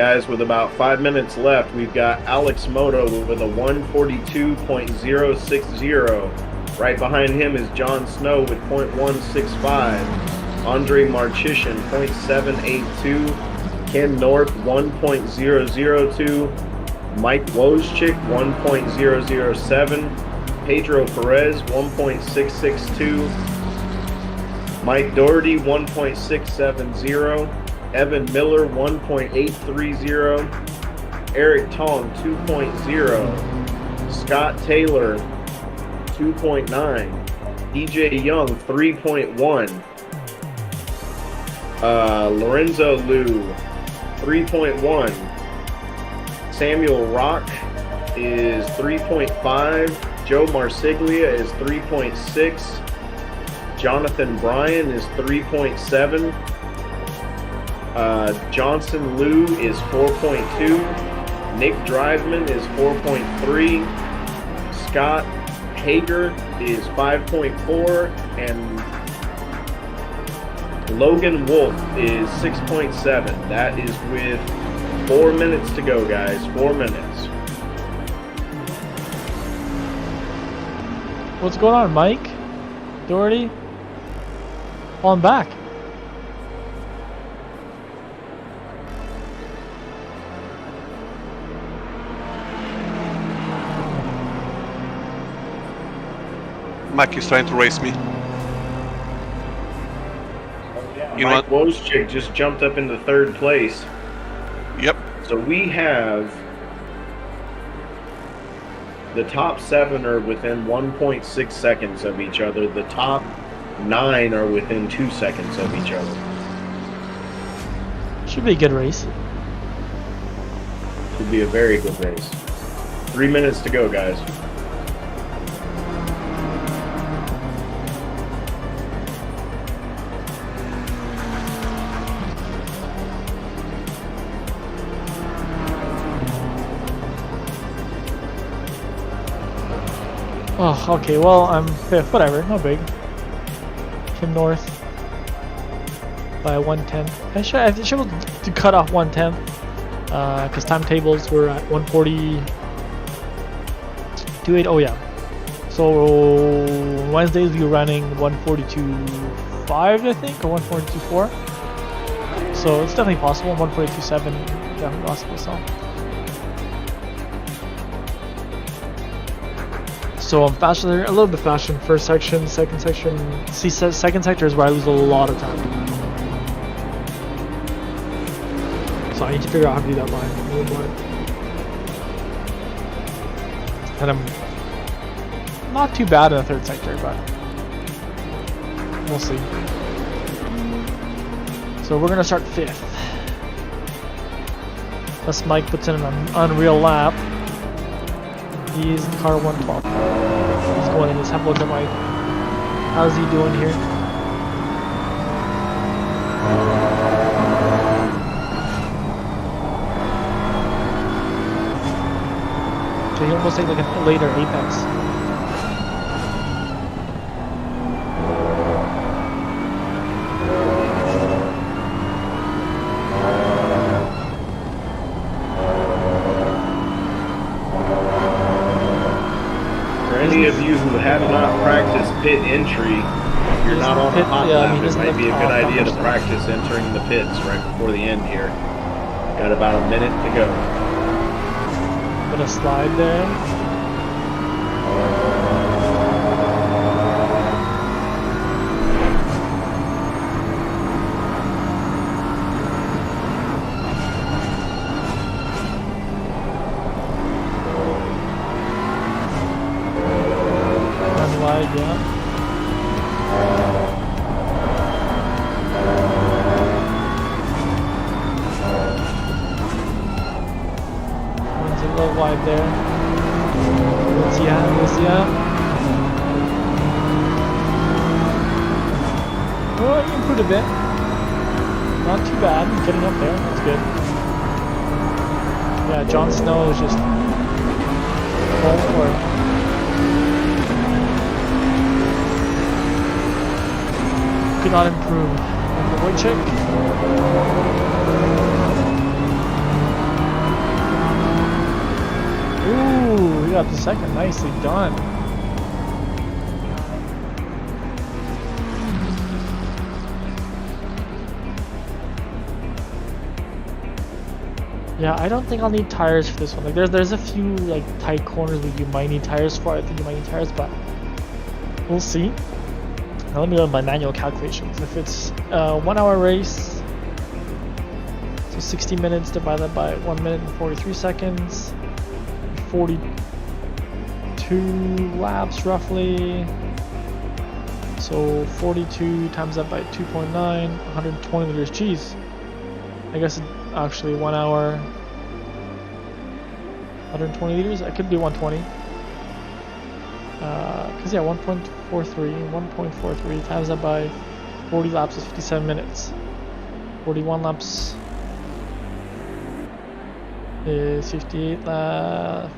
Speaker 1: guys, with about 5 minutes left, we've got Alex Moto with a 142.060. Right behind him is John Snow with .165. Andre Marchishin, .782. Ken North, 1.002. Mike Wojcik, 1.007. Pedro Perez, 1.662. Mike Doherty, 1.670. Evan Miller, 1.830. Eric Tong, 2.0. Scott Taylor, 2.9. EJ Young, 3.1. Lorenzo Liu, 3.1. Samuel Rock is 3.5. Joe Marsiglia is 3.6. Jonathan Bryan is 3.7. Johnson Liu is 4.2. Nick Driveman is 4.3. Scott Hager is 5.4. And Logan Wolf is 6.7. That is with 4 minutes to go, guys. 4 minutes.
Speaker 8: What's going on, Mike? Doherty? Oh, I'm back.
Speaker 10: Mike is trying to race me. You know
Speaker 1: Mike Wojcik just jumped up into 3rd place.
Speaker 10: Yep.
Speaker 1: So we have the top 7 are within 1.6 seconds of each other. The top 9 are within 2 seconds of each other.
Speaker 8: Should be a good race.
Speaker 1: Should be a very good race. 3 minutes to go, guys.
Speaker 8: Oh, okay, well, I'm 5th, whatever, no big. Kim North by 110. I should be able to cut off 110, because timetables were at 140.28. Oh, yeah. So, Wednesdays we were running 142.5, I think, or 142.4. So, it's definitely possible. 142.7, definitely possible, So I'm faster, a little bit faster in 1st section, 2nd section. See, 2nd sector is where I lose a lot of time. So I need to figure out how to do that line a little more. And I'm not too bad in the 3rd sector, but we'll see. So we're gonna start 5th. Unless Mike puts in an unreal lap. He's in car 112. He's going in. Let's have a look at Mike. How's he doing here? So he almost takes like a later apex.
Speaker 1: Any of you who have not practiced pit entry, if you're not on a hot lap, it might be a good idea to practice entering the pits right before the end here. Got about a minute to go.
Speaker 8: Gonna slide there. Yeah. One's a little wide there. Let's see. Oh, you improved a bit. Not too bad. Getting up there. That's good. Yeah, Jon Snow is just all for it. Could not improve. Wojcik. 3 laps a second. Nicely done. Yeah, I don't think I'll need tires for this one. Like, there's a few like tight corners where you might need tires for. I think you might need tires, but we'll see. Now let me run my manual calculations. If it's a 1 hour race, so 60 minutes divided by 1 minute and 43 seconds, 42 laps roughly. So 42 times that by 2.9, 120 liters. Jeez. I guess actually 1 hour, 120 liters. It could be 120. Cause yeah, 1.43 times that by 40 laps is 57 minutes. 41 laps is 58 laps.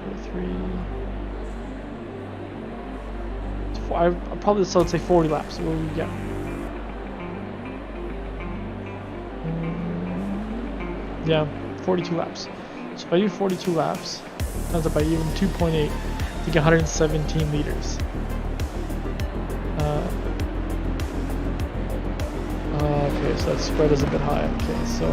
Speaker 8: 43. I'll probably still say 40 laps. What do we get? Yeah, 42 laps. So if I do 42 laps, times that by even 2.8, you get 117 liters. Okay, so that spread is a bit high. Okay, so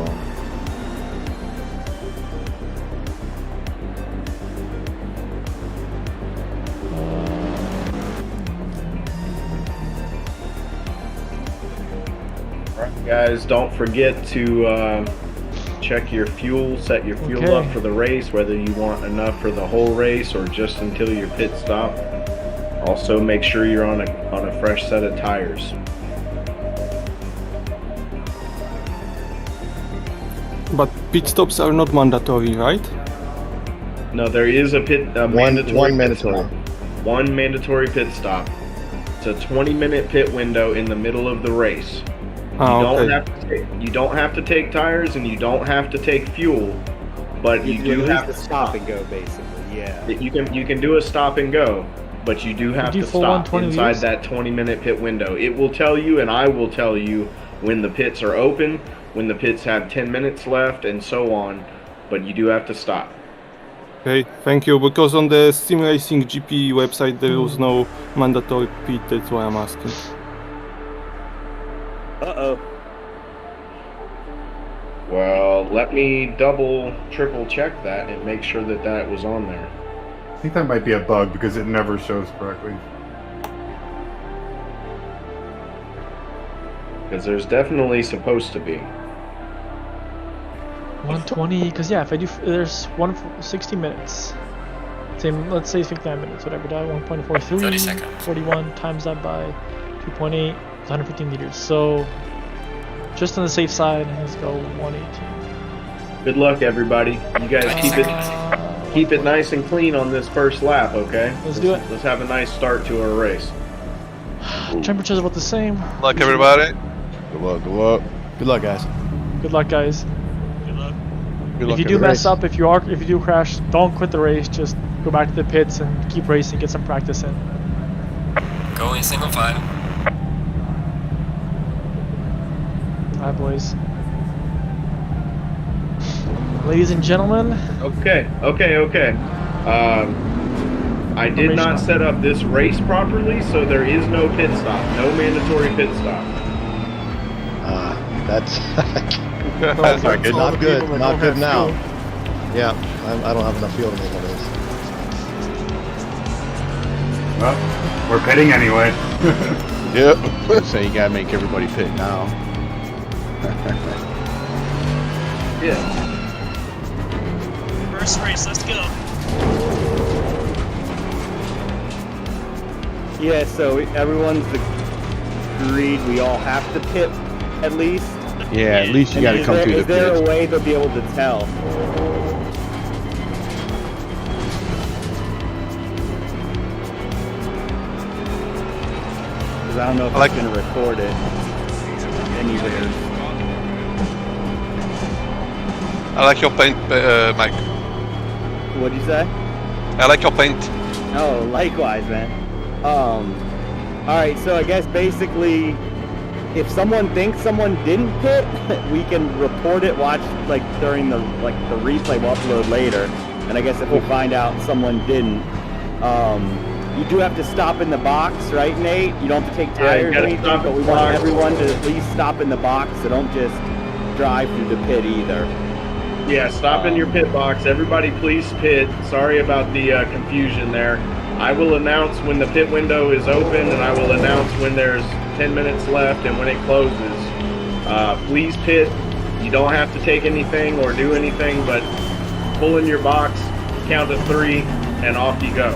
Speaker 1: Alright, guys, don't forget to check your fuel, set your fuel up for the race, whether you want enough for the whole race or just until your pit stop. Also, make sure you're on a fresh set of tires.
Speaker 15: But pit stops are not mandatory, right?
Speaker 1: No, there is a
Speaker 13: one mandatory.
Speaker 1: One mandatory pit stop. It's a 20-minute pit window in the middle of the race. You don't have to take tires and you don't have to take fuel, but you do have to
Speaker 16: stop and go. Basically, yeah.
Speaker 1: You can do a stop and go, but you do have to stop inside that 20-minute pit window. It will tell you, and I will tell you, when the pits are open, when the pits have 10 minutes left, and so on. But you do have to stop.
Speaker 15: Okay, thank you. Because on the Sim Racing GP website there was no mandatory pit. That's why I'm asking.
Speaker 7: Uh-oh.
Speaker 1: Well, let me triple check that and make sure that that was on there.
Speaker 17: I think that might be a bug because it never shows correctly.
Speaker 1: Because there's definitely supposed to be.
Speaker 8: 120, because yeah, if I do, there's 60 minutes. Same, let's say 59 minutes, whatever, 1.43, 41 times that by 2.8, 115 liters. So, just on the safe side, let's go 118.
Speaker 1: Good luck, everybody. You guys keep it nice and clean on this first lap, okay?
Speaker 8: Let's do it.
Speaker 1: Let's have a nice start to our race.
Speaker 8: Temperature's about the same.
Speaker 10: Good luck, everybody.
Speaker 3: Good luck, good luck.
Speaker 14: Good luck, guys.
Speaker 8: Good luck, guys.
Speaker 6: Good luck.
Speaker 8: If you do mess up, if you do crash, don't quit the race. Just go back to the pits and keep racing, get some practice in.
Speaker 9: Go in single file.
Speaker 8: Alright, boys. Ladies and gentlemen.
Speaker 1: Okay. I did not set up this race properly, so there is no pit stop. No mandatory pit stop.
Speaker 13: That's
Speaker 3: That's not good.
Speaker 13: Not good. Not good now. Yeah, I don't have enough fuel to make all this.
Speaker 17: Well, we're pitting anyway.
Speaker 3: Yep.
Speaker 14: So you gotta make everybody fit now.
Speaker 1: Yeah.
Speaker 6: First race, let's go.
Speaker 16: Yeah, so everyone's agreed we all have to pit at least.
Speaker 14: Yeah, at least you gotta come through the
Speaker 16: pits. Is there
Speaker 14: pits.
Speaker 16: a way they'll be able to tell? Because I don't know if it's going to record it anywhere.
Speaker 10: I like your paint, Mike.
Speaker 16: What'd you say?
Speaker 10: I like your paint.
Speaker 16: Oh, likewise, man. Alright, so I guess basically, if someone thinks someone didn't pit, we can report it, watch, during the replay we'll upload later. And I guess if we find out someone didn't, You do have to stop in the box, right, Nate? You don't have to take tires or
Speaker 1: gotta
Speaker 16: anything,
Speaker 1: stop
Speaker 16: but
Speaker 1: in
Speaker 16: we
Speaker 1: the
Speaker 16: want
Speaker 1: box.
Speaker 16: everyone to at least stop in the box, so don't just drive through the pit either.
Speaker 1: Yeah, stop in your pit box. Everybody please pit. Sorry about the confusion there. I will announce when the pit window is open, and I will announce when there's 10 minutes left and when it closes. Please pit. You don't have to take anything or do anything, but pull in your box, count to 3, and off you go.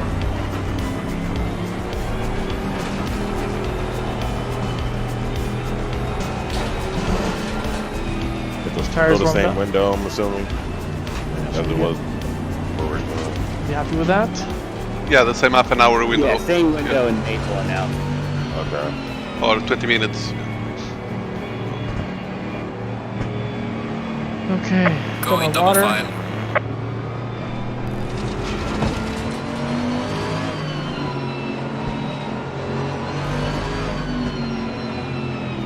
Speaker 8: Get those tires
Speaker 3: Still the
Speaker 8: warmed
Speaker 3: same
Speaker 8: up.
Speaker 3: window, I'm assuming, as it was originally.
Speaker 8: You happy with that?
Speaker 10: Yeah, the same half an hour window.
Speaker 16: Yeah, same window in Nate's one now.
Speaker 3: Okay.
Speaker 10: Or 20 minutes.
Speaker 8: Okay.
Speaker 9: Going
Speaker 8: got my
Speaker 9: double
Speaker 8: water.
Speaker 9: file.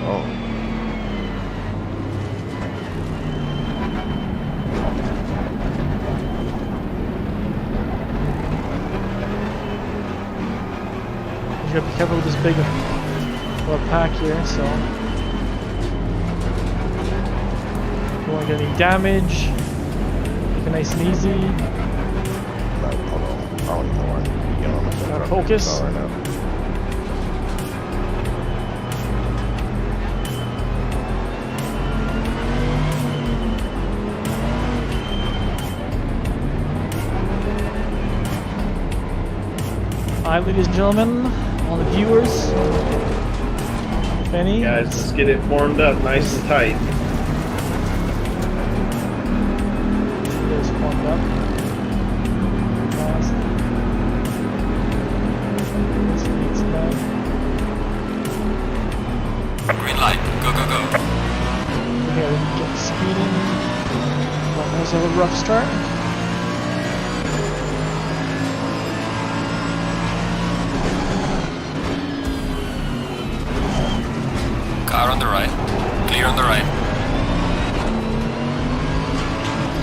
Speaker 3: Oh.
Speaker 8: You gotta be careful with this big pack here, so don't want to get any damage. Take it nice and easy.
Speaker 3: Hold on. I don't even know why I need to get on the
Speaker 8: Focus.
Speaker 3: right now.
Speaker 8: Alright, ladies and gentlemen, all the viewers, if any.
Speaker 1: Guys, let's get it formed up nice and tight.
Speaker 8: It is formed up. Fast. It's back.
Speaker 9: Green light. Go, go, go.
Speaker 8: Okay, we can get speeding. Well, that was a rough start.
Speaker 9: Car on the right. Clear on the right.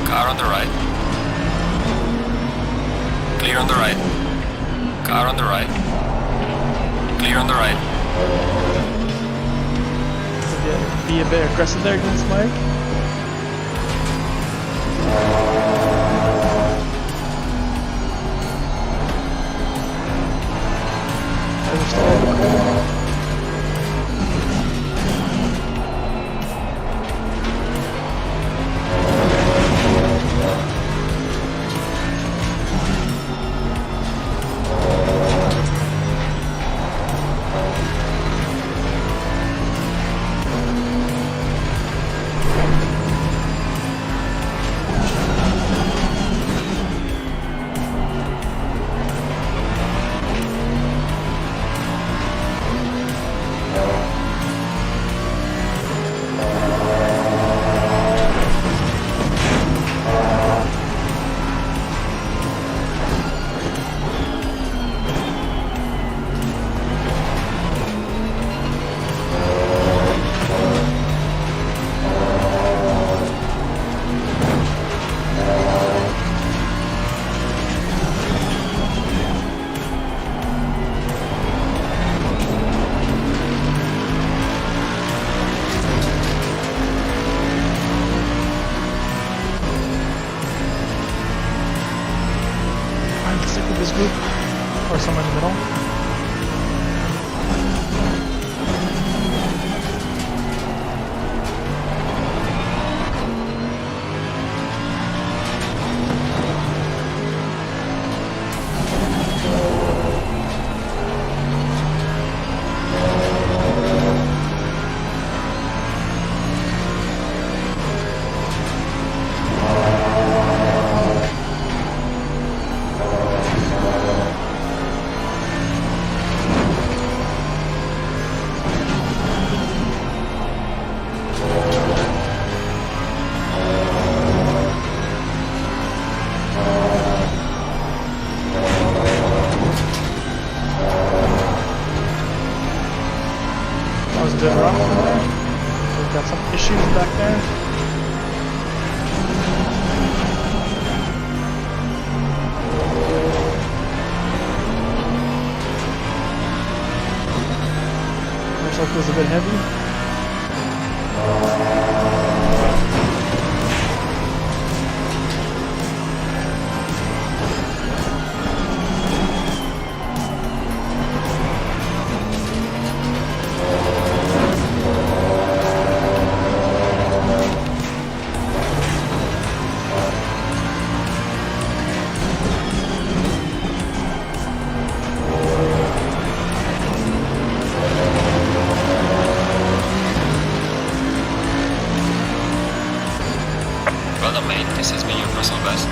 Speaker 9: Car on the right. Clear on the right. Car on the right. Clear on the right.
Speaker 8: Be a bit aggressive there against Mike. This group or somewhere in the middle. We've got some issues back there. torso feels a bit heavy.
Speaker 9: Well done, mate. This has been your personal best.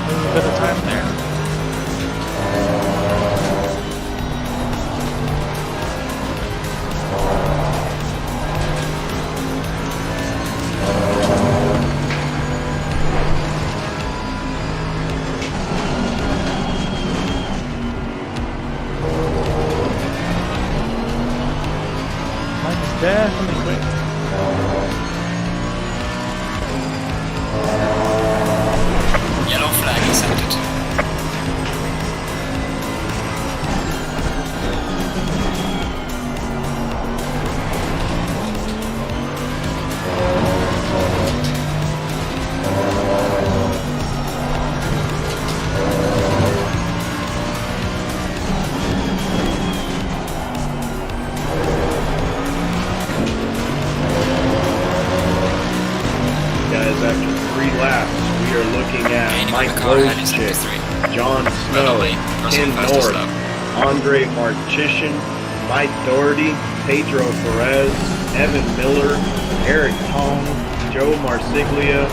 Speaker 8: A bit of time there. Mine is definitely quick.
Speaker 9: Yellow flag accepted.
Speaker 1: Guys, after 3 laps, we are looking at Mike Roschick, John Snow, Ken North, Andre Marchician, Mike Doherty, Pedro Perez, Evan Miller, Eric Tong, Joe Marsiglia,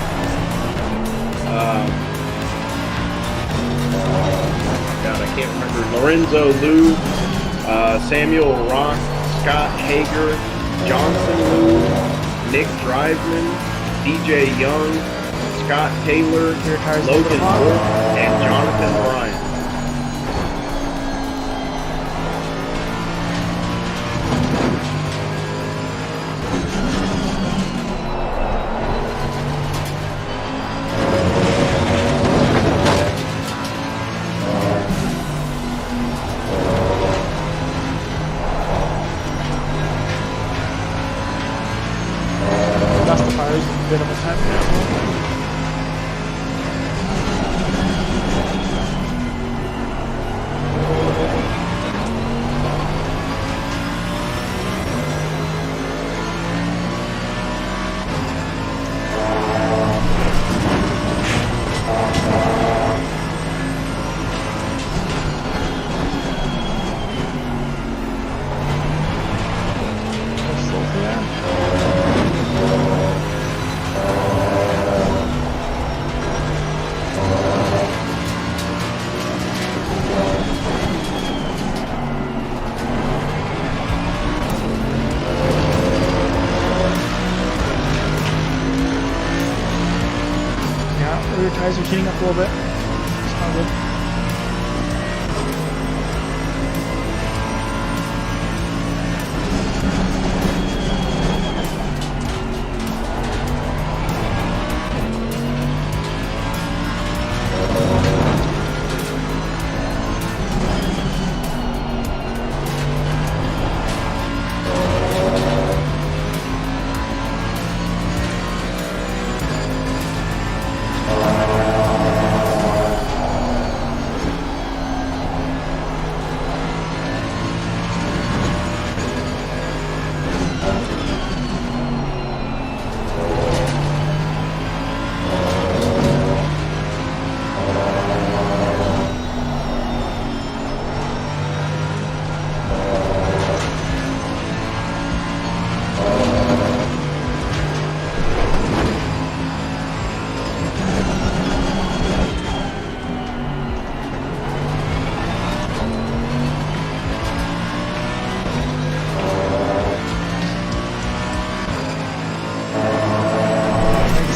Speaker 1: God, I can't remember, Lorenzo Liu, Samuel Rock, Scott Hager, Johnson Liu, Nick Driveman, DJ Young, Scott Taylor, Logan Wolf, and Jonathan Bryan.
Speaker 8: That's the fires a bit of a time there as well. Rear tires are heating up a little bit. It's not good.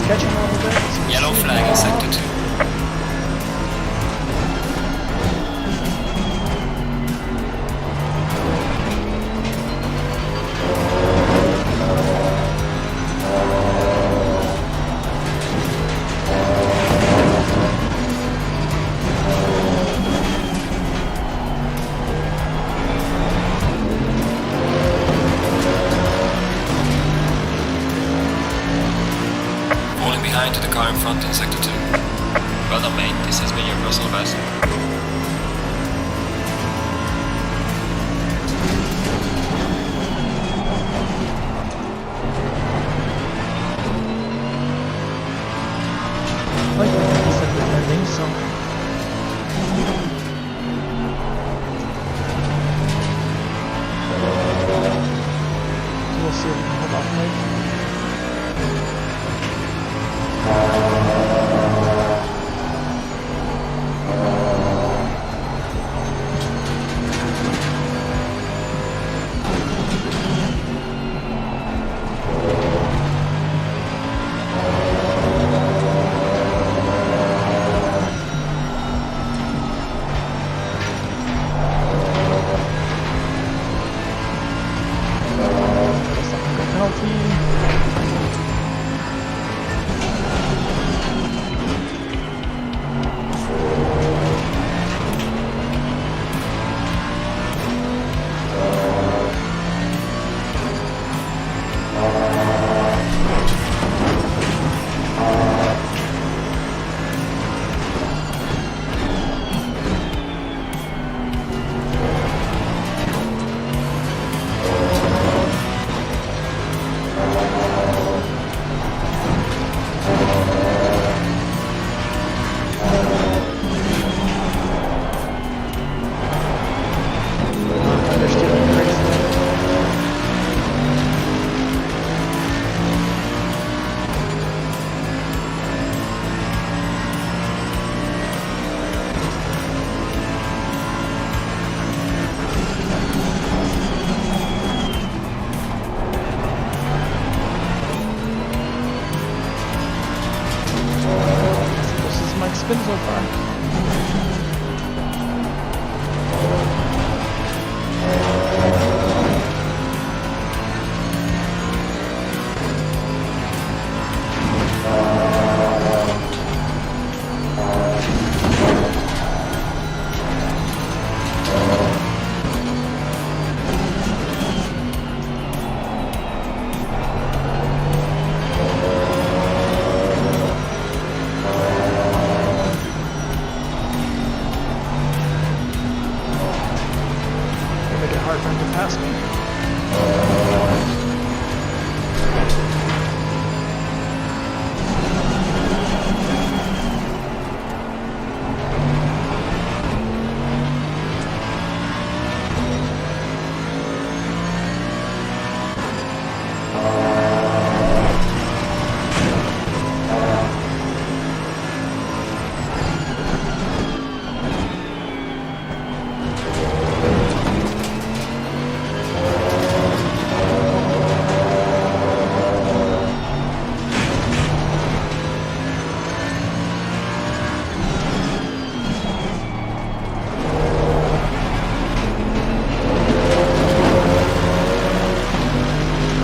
Speaker 8: catching a little bit.
Speaker 9: Yellow flag in sector 2. To the car in front in sector 2. Well done, mate. This has been your personal best.
Speaker 8: I think it's a good ending, so. We'll see if we can hold off Mike. Spin so far.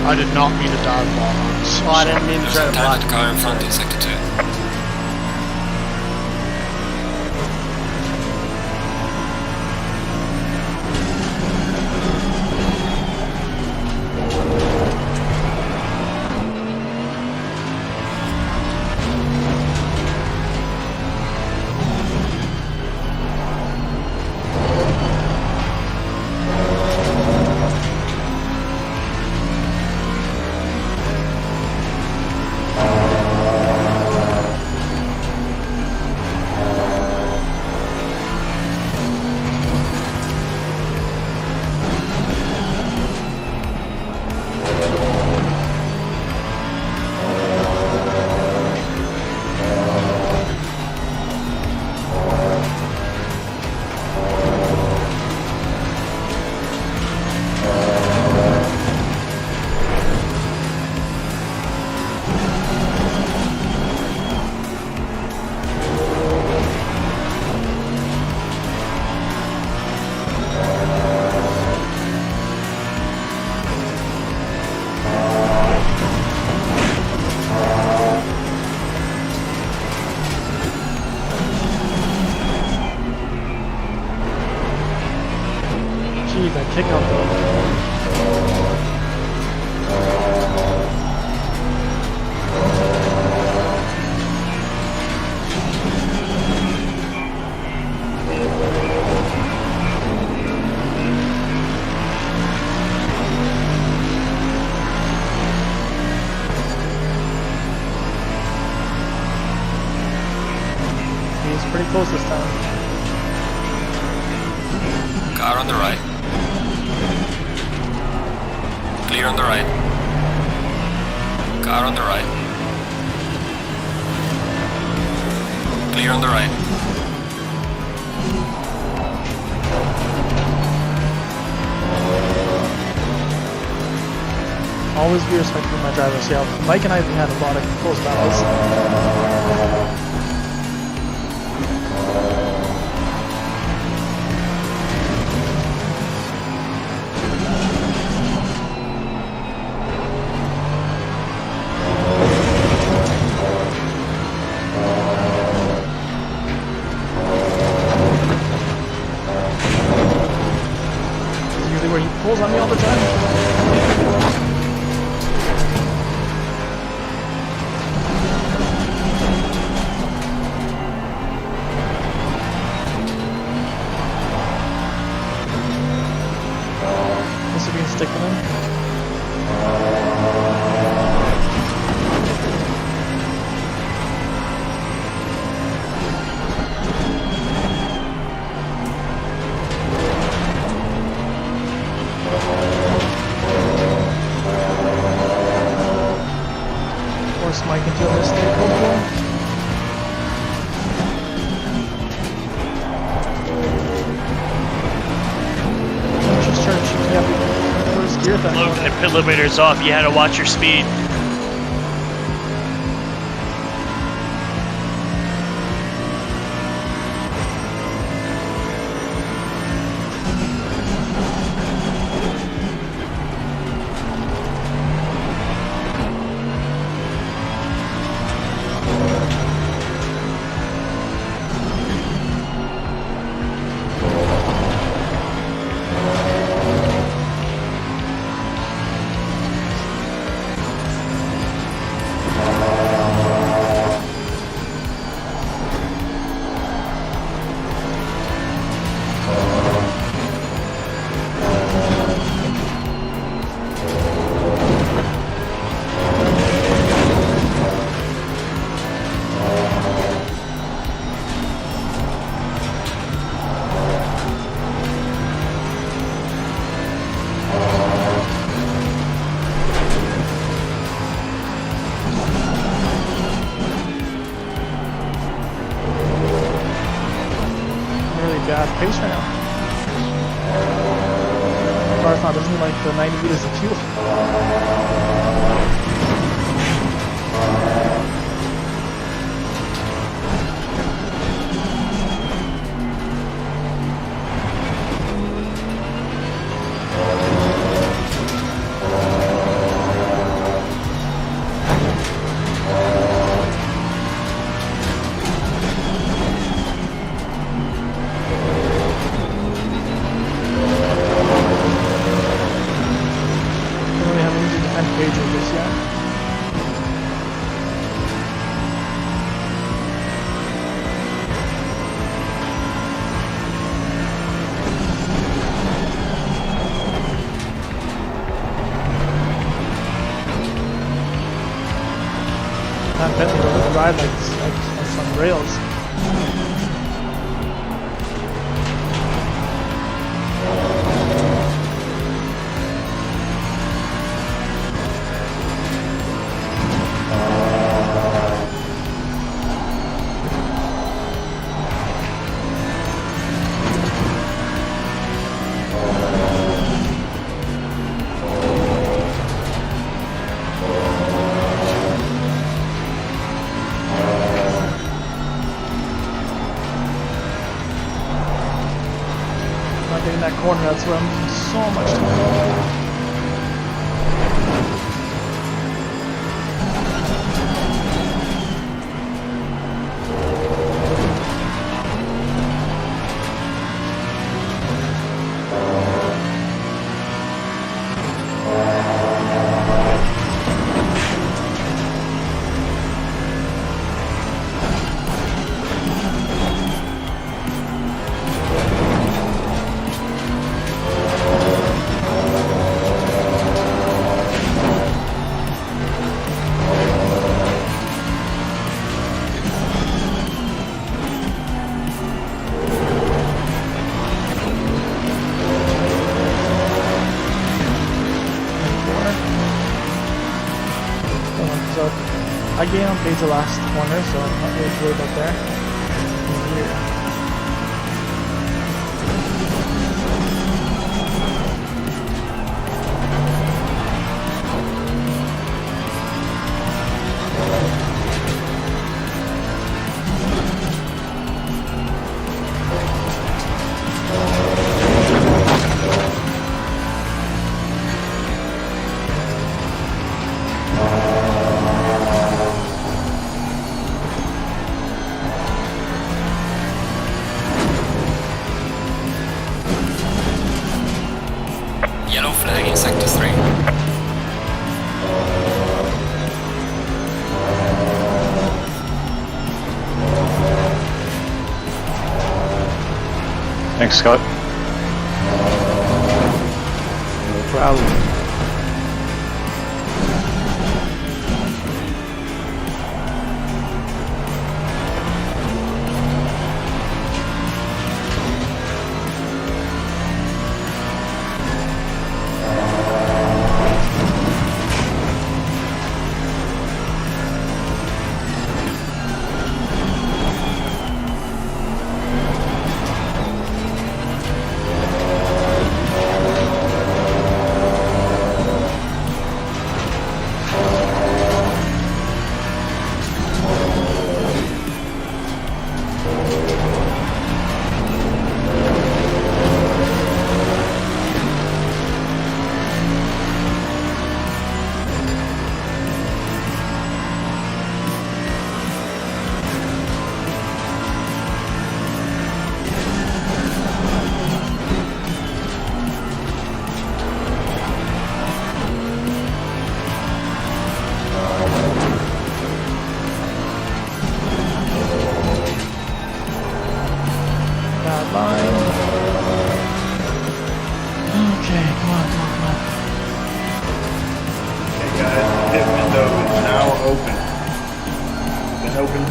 Speaker 2: I did not mean to dive bomb.
Speaker 16: Oh, I didn't mean to try to block.
Speaker 9: The car in front in sector 2.
Speaker 8: Pretty close this time.
Speaker 9: Car on the right. Clear on the right. Car on the right. Clear on the right.
Speaker 8: Always be respectful of my drivers. Yeah, Mike and I have had a lot of close battles. Where he pulls on me all the time. This will be sticking in. Force Mike into a mistake, hopefully. Church, yeah. First gear thing.
Speaker 6: Look, the pit limiter's off. You had to watch your speed.
Speaker 8: Bad pace right now. Car's not doesn't like the 90 liters of fuel. Not Bentley doesn't ride like on some rails. Not getting that corner, that's where I'm losing so much time. the last corner, so I'm not really worried about that. Here.
Speaker 9: Yellow flag in sector 3.
Speaker 5: Thanks, Scott.
Speaker 14: No problem.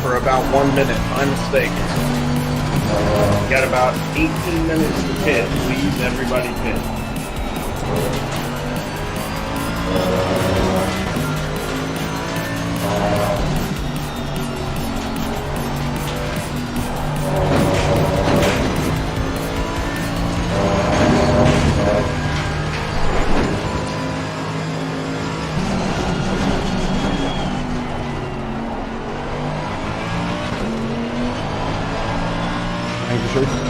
Speaker 1: For about 1 minute, my mistake. Got about 18 minutes to pit. Please, everybody pit.
Speaker 14: Thank you, sir.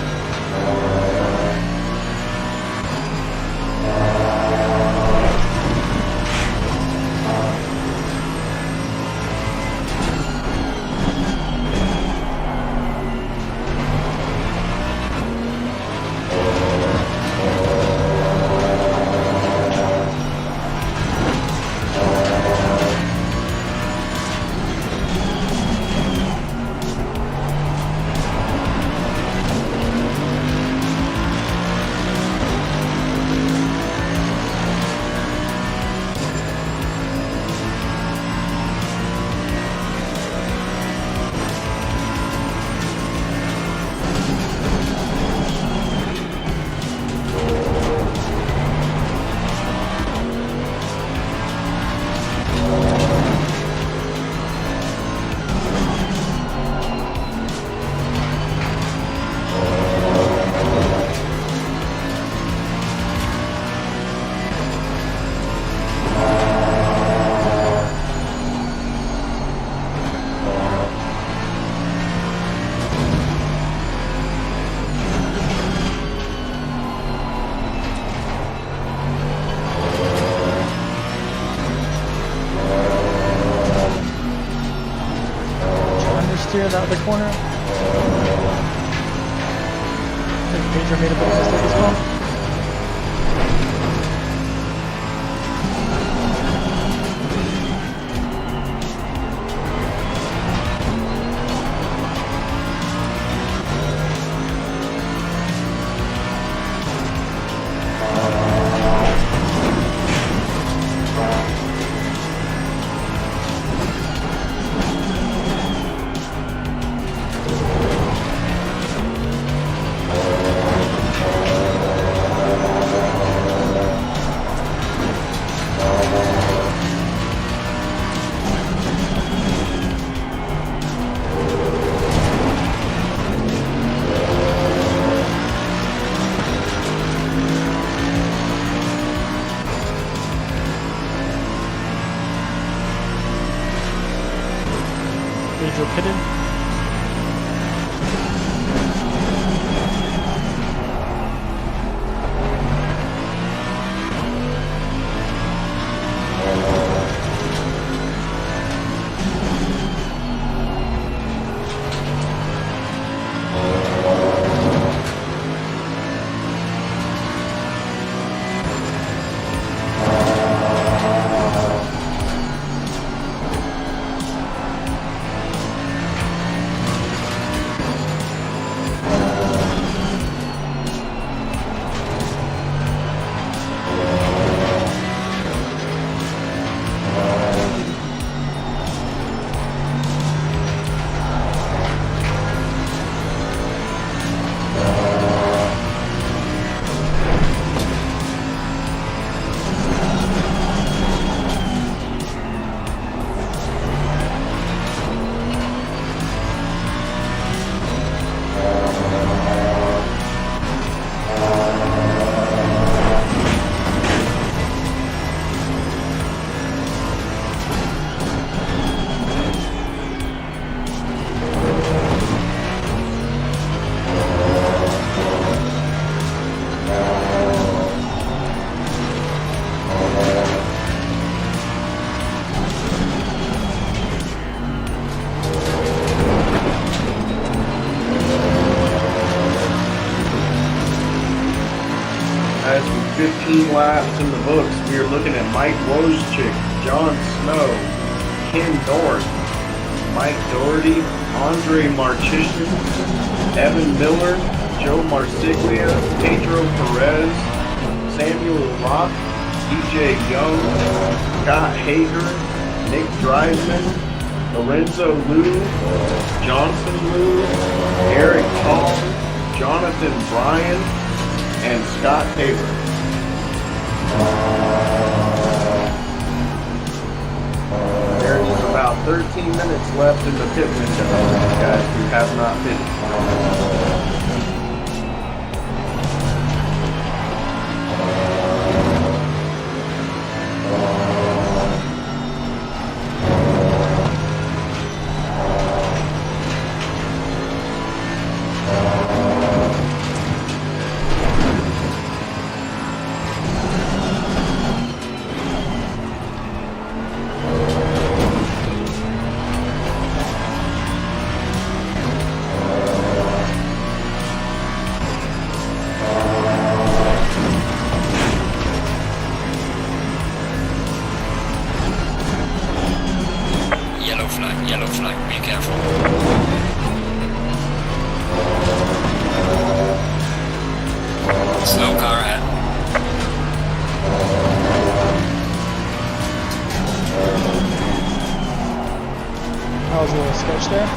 Speaker 8: Steer out the corner. I think Pedro made a bit of a mistake as well. Pedro pitted.
Speaker 1: Guys, with 15 laps in the books, we are looking at Mike Wojcik, John Snow, Ken North, Mike Doherty, Andre Marchishkin, Evan Miller, Joe Marsiglia, Pedro Perez, Samuel Locke, DJ Young, Scott Hager, Nick Driveman, Lorenzo Liu, Johnson Liu, Eric Hall, Jonathan Bryan, and Scott Tabor. There is about 13 minutes left in the pit window, guys who have not pitted.
Speaker 9: Yellow flag, be careful. Slow car ahead.
Speaker 8: That was a little sketch there.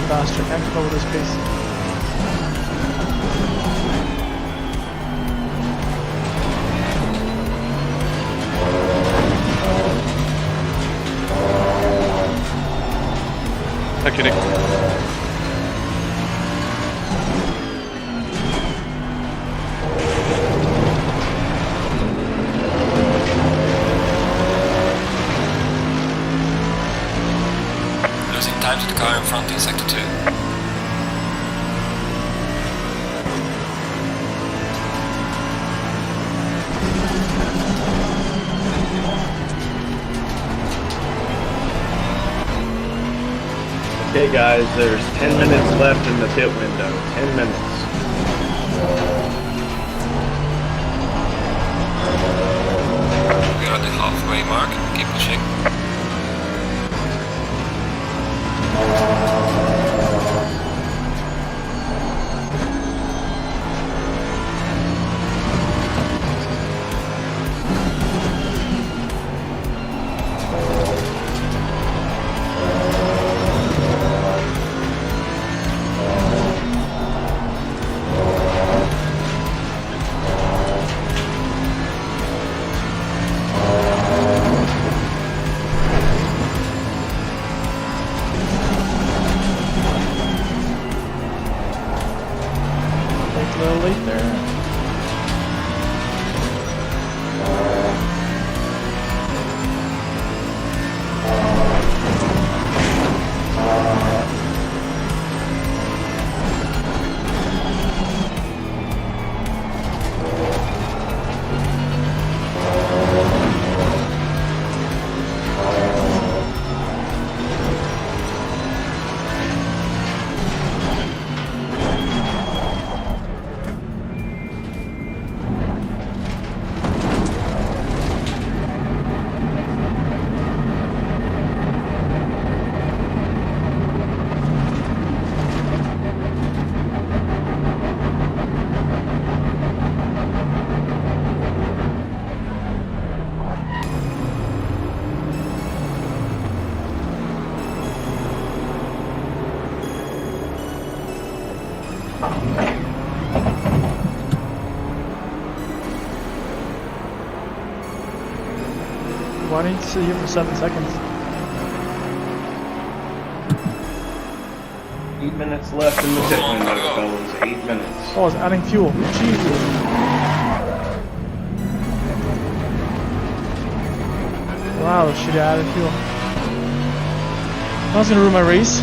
Speaker 8: Faster, can't control this pace.
Speaker 10: Thank you, Nick.
Speaker 9: mounting sector 2.
Speaker 1: Okay, guys, there's 10 minutes left in the pit window. 10 minutes.
Speaker 9: We are at the halfway mark. Keep pushing.
Speaker 8: A little late there. Why didn't you sit here for 7 seconds?
Speaker 1: 8 minutes left in the pit window, fellas. 8 minutes.
Speaker 8: Oh, I was adding fuel. Jesus. Wow, should have added fuel. I was gonna ruin my race.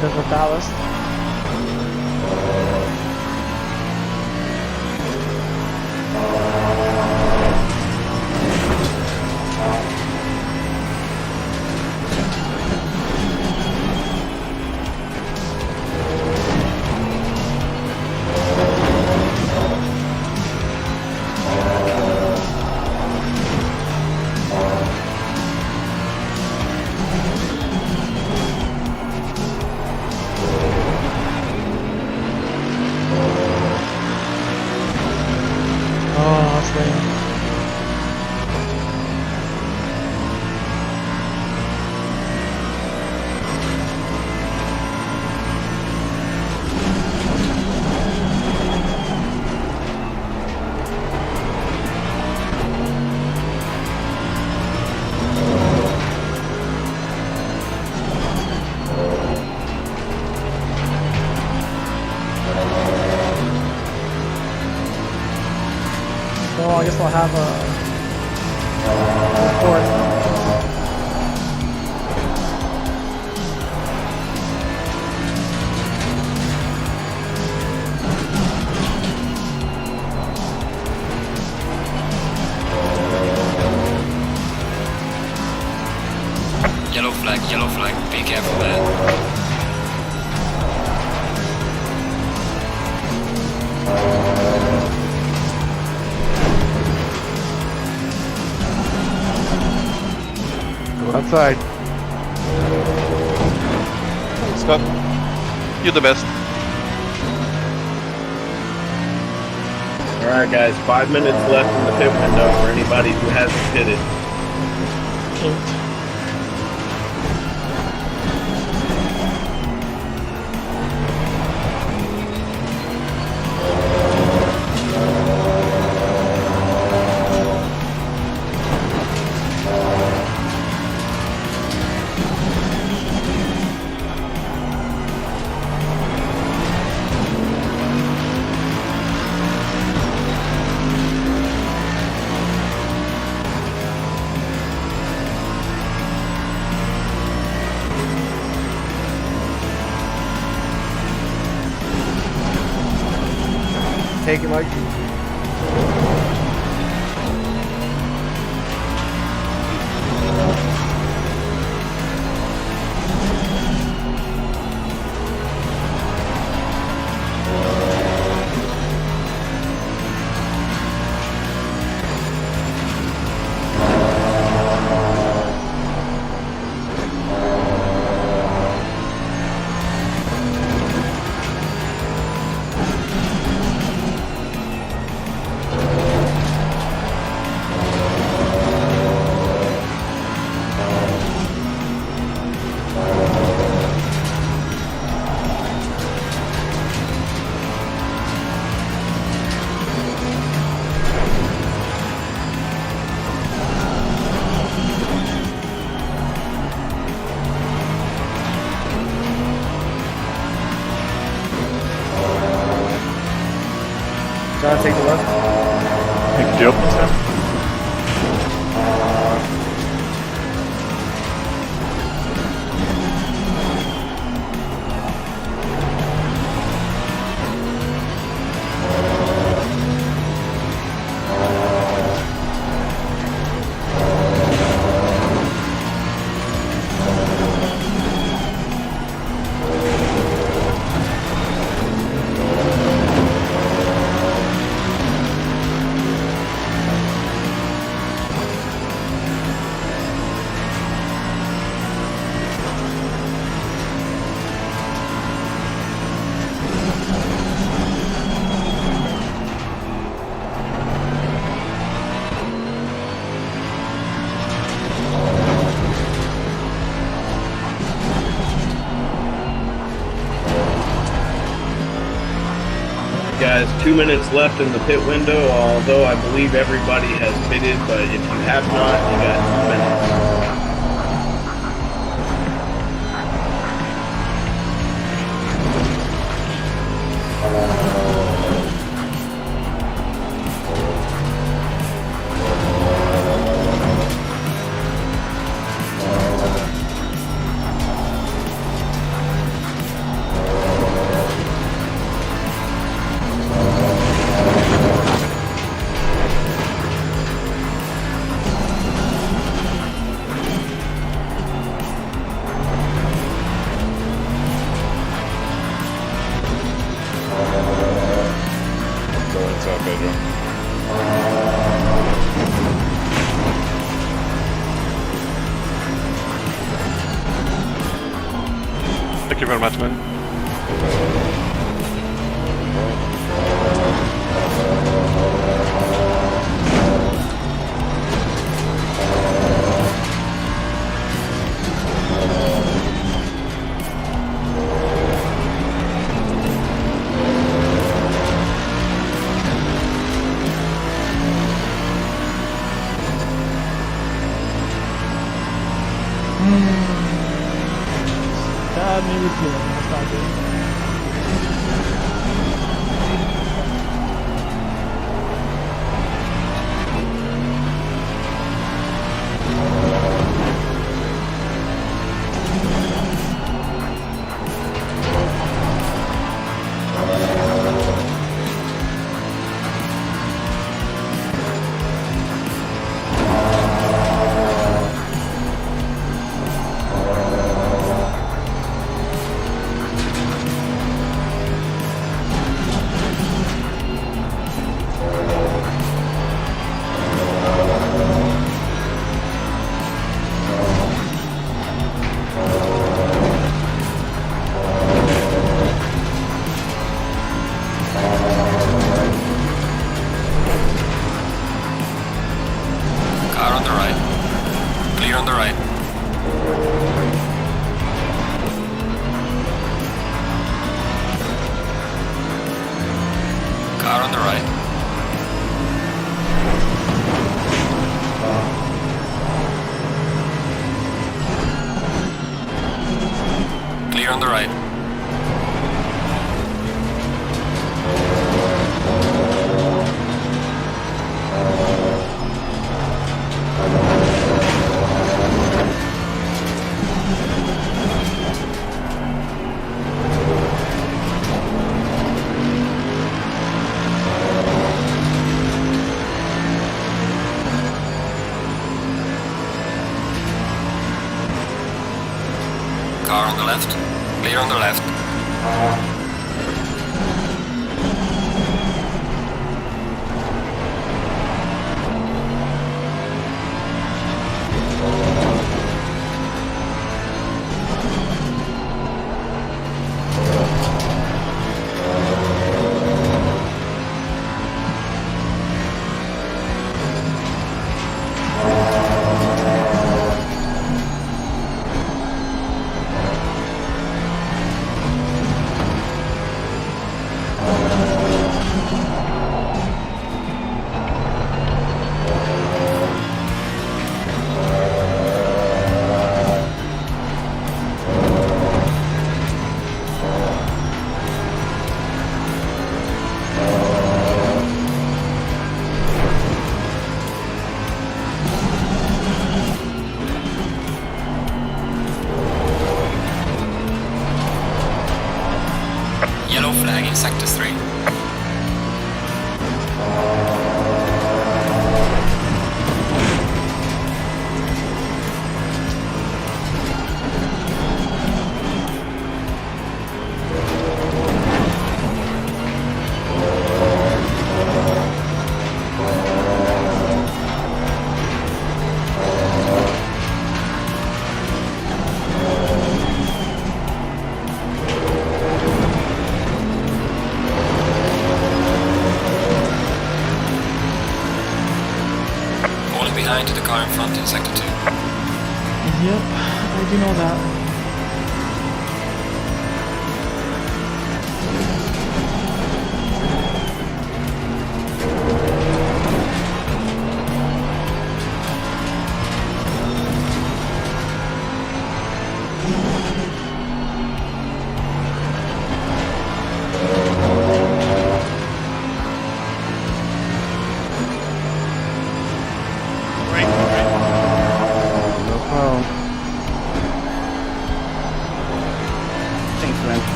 Speaker 8: There's a ballast. Well, I guess I'll have a report.
Speaker 12: outside.
Speaker 10: Scott, you're the best.
Speaker 1: All right, guys. 5 minutes left in the pit window for anybody who hasn't pitted.
Speaker 12: Take it, Mike. John, take the left.
Speaker 5: Thank you.
Speaker 1: Guys, 2 minutes left in the pit window, although I believe everybody has pitted, but if you have not, you got 2 minutes.
Speaker 10: Thank you very much, man.
Speaker 8: That made me feel
Speaker 9: the right. Car on the left. Clear on the left. Yellow flag in sector 3. Behind to the car in front in sector 2.
Speaker 8: Yep, I do know that.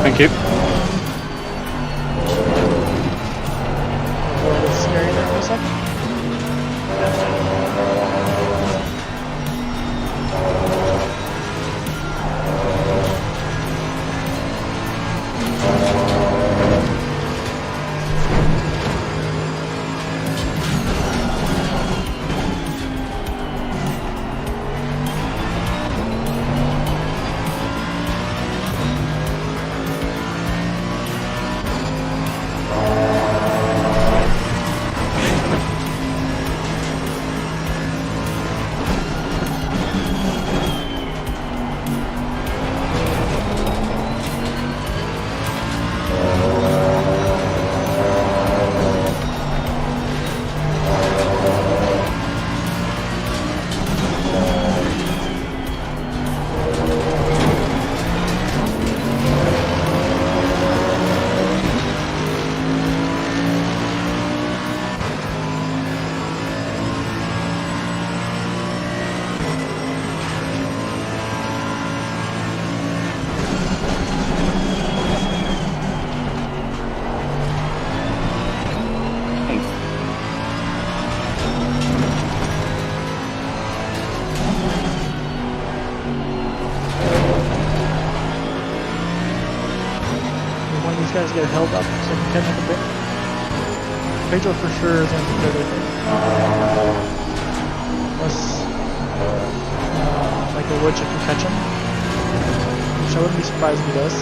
Speaker 4: Thank you.
Speaker 8: A little bit scary there for a second. Guys get held up so I can catch up a bit. Pedro for sure is going to do everything. Unless like a witch, I can catch him. Which I wouldn't be surprised if he does.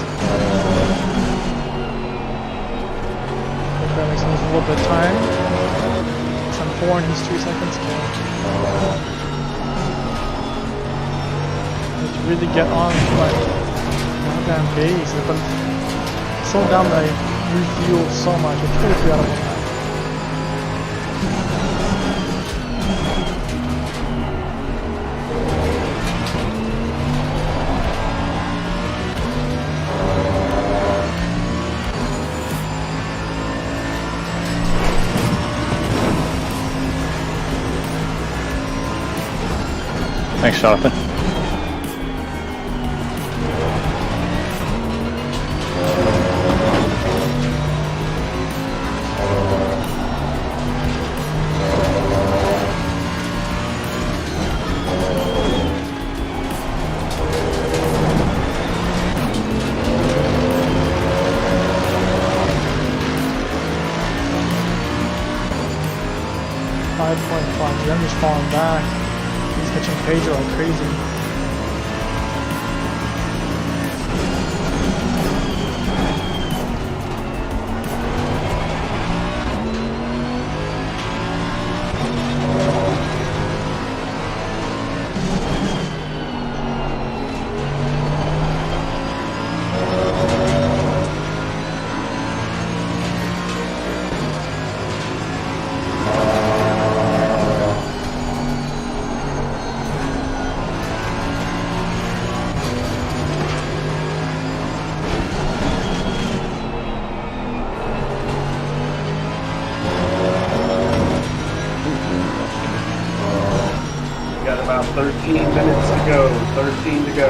Speaker 8: Okay, makes a little bit of time. I'm 4 and he's 2 seconds. Let's really get on my goddamn base. Slow down my refuel so much, it's pretty incredible.
Speaker 5: Thanks, Jonathan.
Speaker 8: I'm just falling back. He's catching Pedro like crazy.
Speaker 1: Got about 13 minutes to go. 13 to go.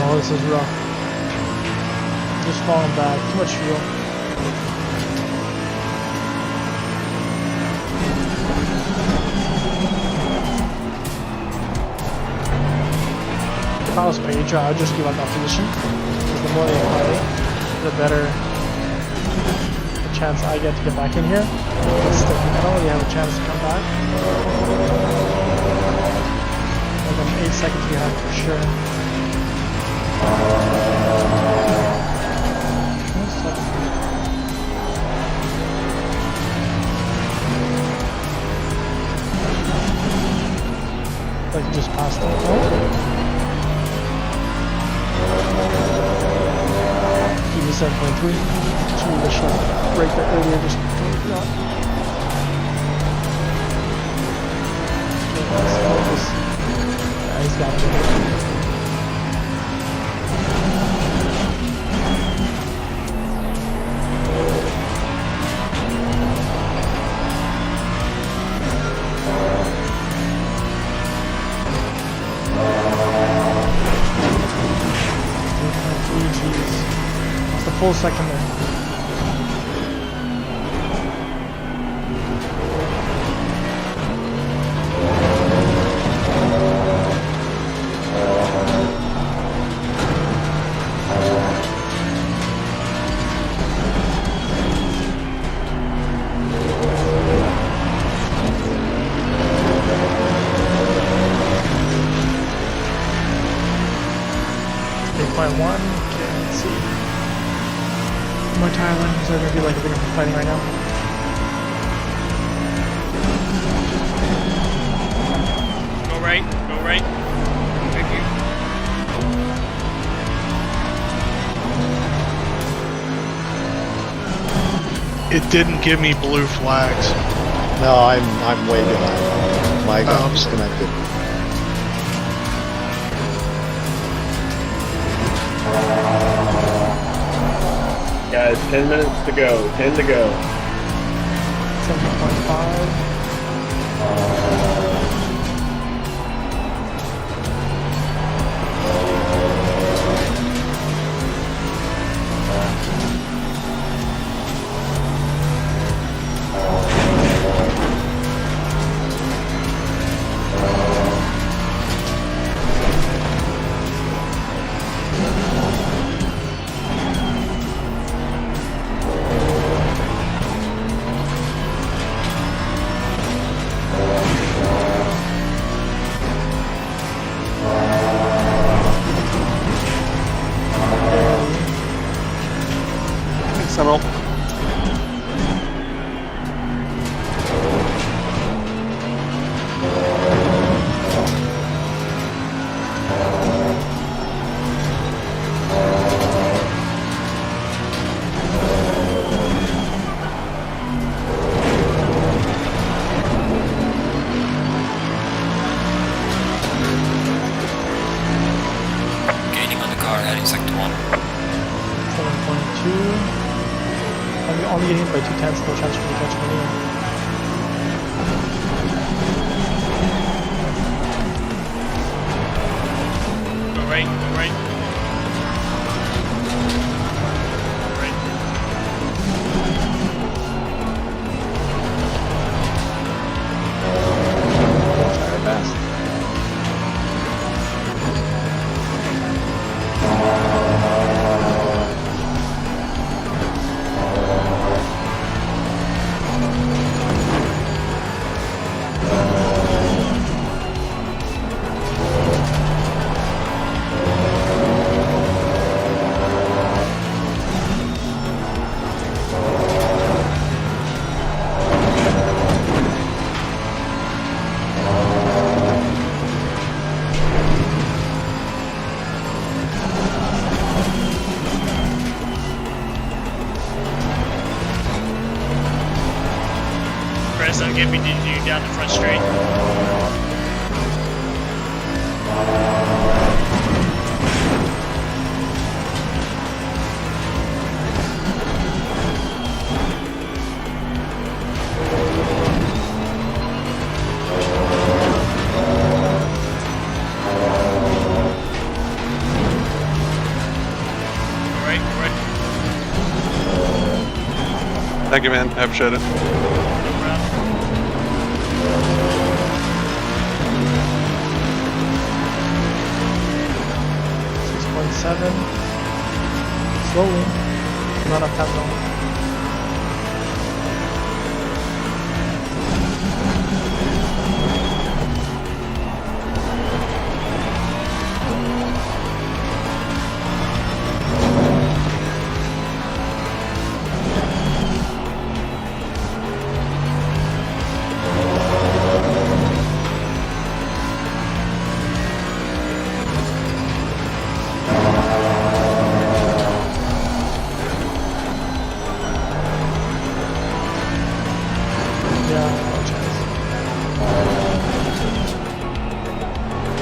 Speaker 8: Oh, this is rough. Just falling back. Too much fuel. If I was Pedro, I'd just give up that position. Because the more they fight, the better the chance I get to get back in here. But still, I don't really have a chance to come back. Like I'm 8 seconds behind for sure. Like you just passed it. TV 7.3. Should we just break that earlier? Just not. Yeah, he's got it. That's the full second there. Okay, let's see. More Thailand, so they're gonna be like a bit of fighting right now.
Speaker 6: Go right, go right. Thank you.
Speaker 2: It didn't give me blue flags.
Speaker 13: No, I'm way behind. My got disconnected.
Speaker 1: Guys, 10 minutes to go. 10 to go.
Speaker 8: 7.5. Only getting hit by 2 tenths, no chance for me to catch him anyway.
Speaker 6: Go right, go right.
Speaker 8: Try our best.
Speaker 6: Chris, don't get me to do down the front straight. Go right, go right.
Speaker 10: Thank you, man. I appreciate it.
Speaker 6: No problem.
Speaker 8: .7. Slowly. Not enough time though.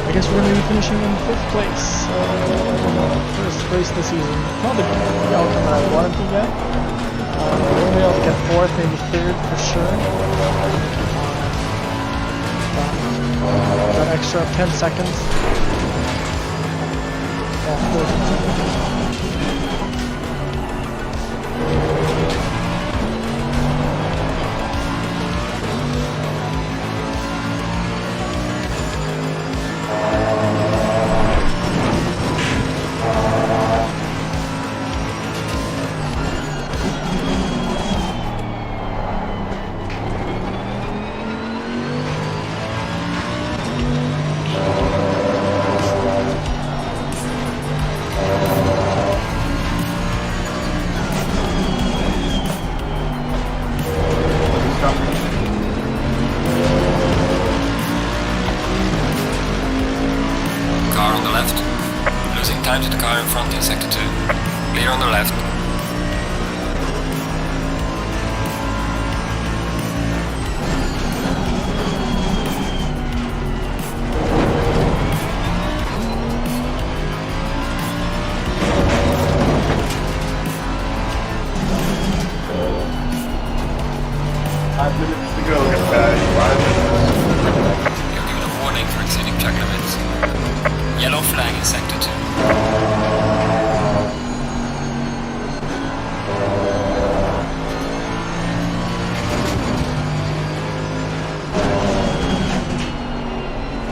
Speaker 8: I guess we're going to be finishing in 5th place. First race this season. Not the outcome that I wanted to get. We'll be able to get 4th, maybe 3rd for sure. That extra 10 seconds.
Speaker 9: Car on the left. Losing time to the car in front in sector 2. Clear on the left. You're given a warning for exceeding track limits. Yellow flag in sector 2.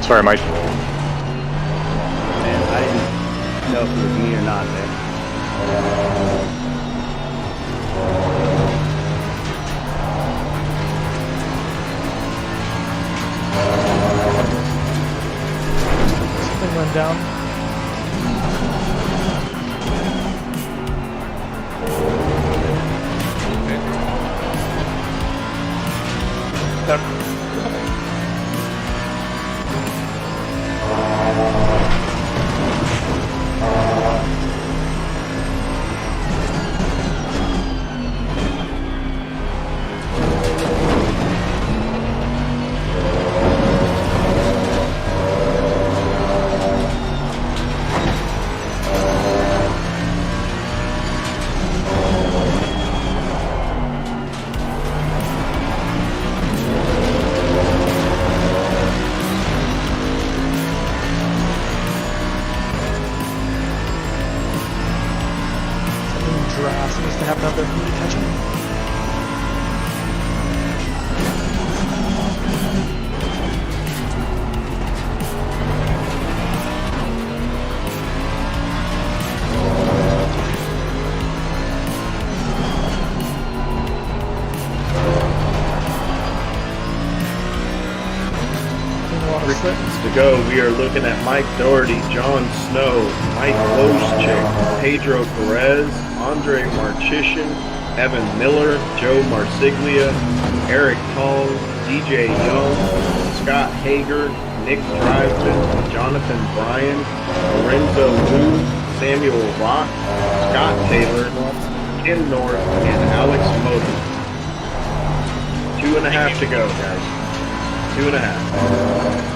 Speaker 5: Sorry, Mike.
Speaker 16: Man, I didn't know if it was me or not there.
Speaker 8: Something went down.
Speaker 12: Races to go. We are looking at Mike Doherty, John Snow, Mike Loschik, Pedro Perez, Andre Marchishin, Evan Miller, Joe Marsiglia, Eric Tong, DJ Young, Scott Hager, Nick Drivesman, Jonathan Bryan, Lorenzo Wu, Samuel Rock, Scott Taylor, Ken North, and Alex Motor. 2.5 to go, guys. 2.5.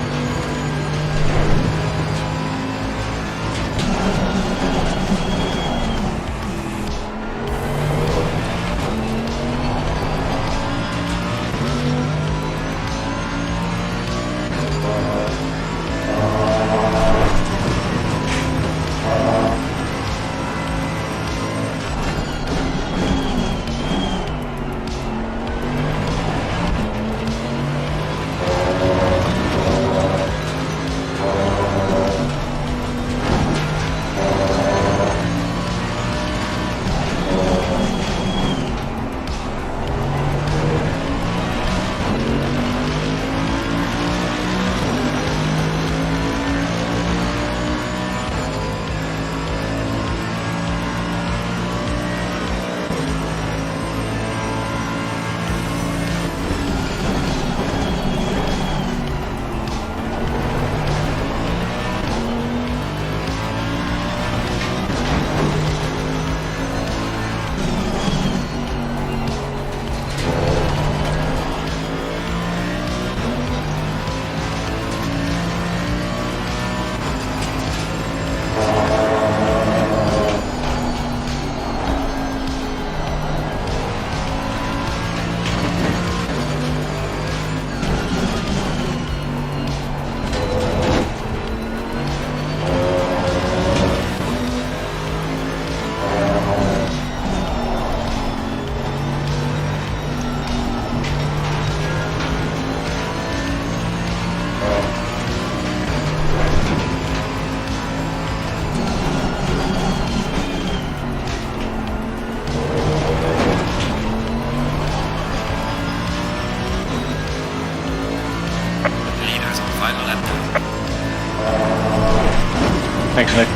Speaker 5: Thanks, Nick.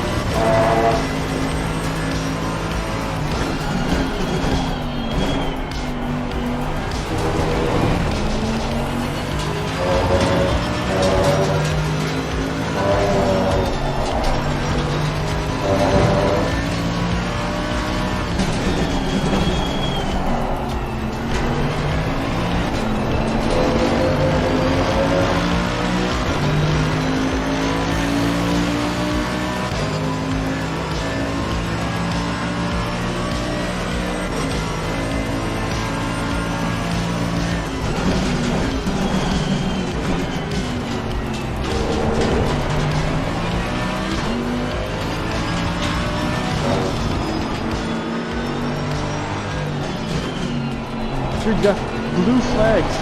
Speaker 8: Dude, you got blue flags.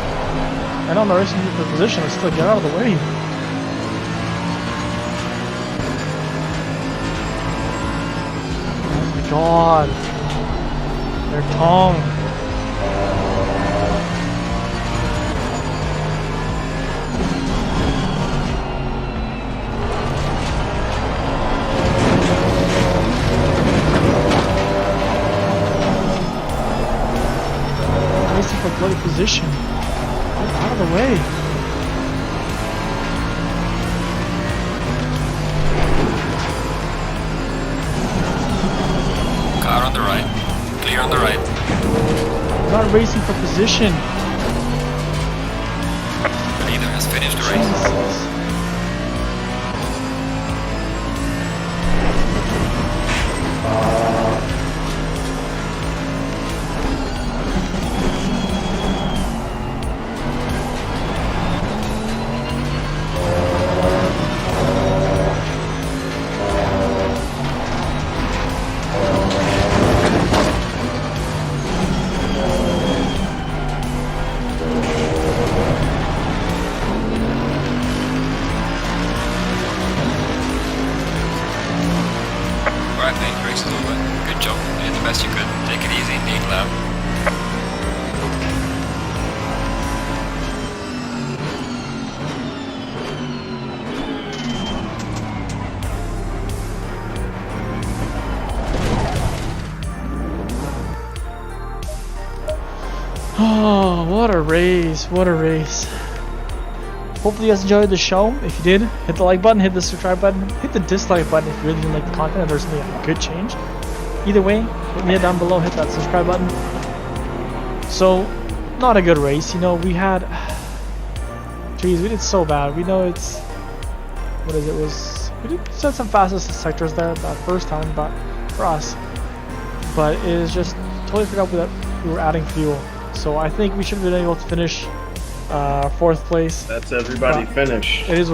Speaker 8: And on the rest of the position, let's still get out of the way. Oh my god. Their tongue. For bloody position. Get out of the way.
Speaker 9: Car on the right. Clear on the right.
Speaker 8: I'm not racing for position.
Speaker 9: Leader has finished the race. Good job, you did the best you could. Take it easy, 8 lap.
Speaker 8: race. What a race. Hopefully you guys enjoyed the show. If you did, hit the like button, hit the subscribe button, hit the dislike button if you really didn't like the content and there's something I could change. Either way, hit me down below, hit that subscribe button. So, not a good race. You know, we had... Jeez, we did so bad. We know it's... What is it? We did set some fastest sectors there that first time, but for us. But it is just totally forgot that we were adding fuel. So I think we should have been able to finish 4th place.
Speaker 12: That's everybody finished.
Speaker 8: It is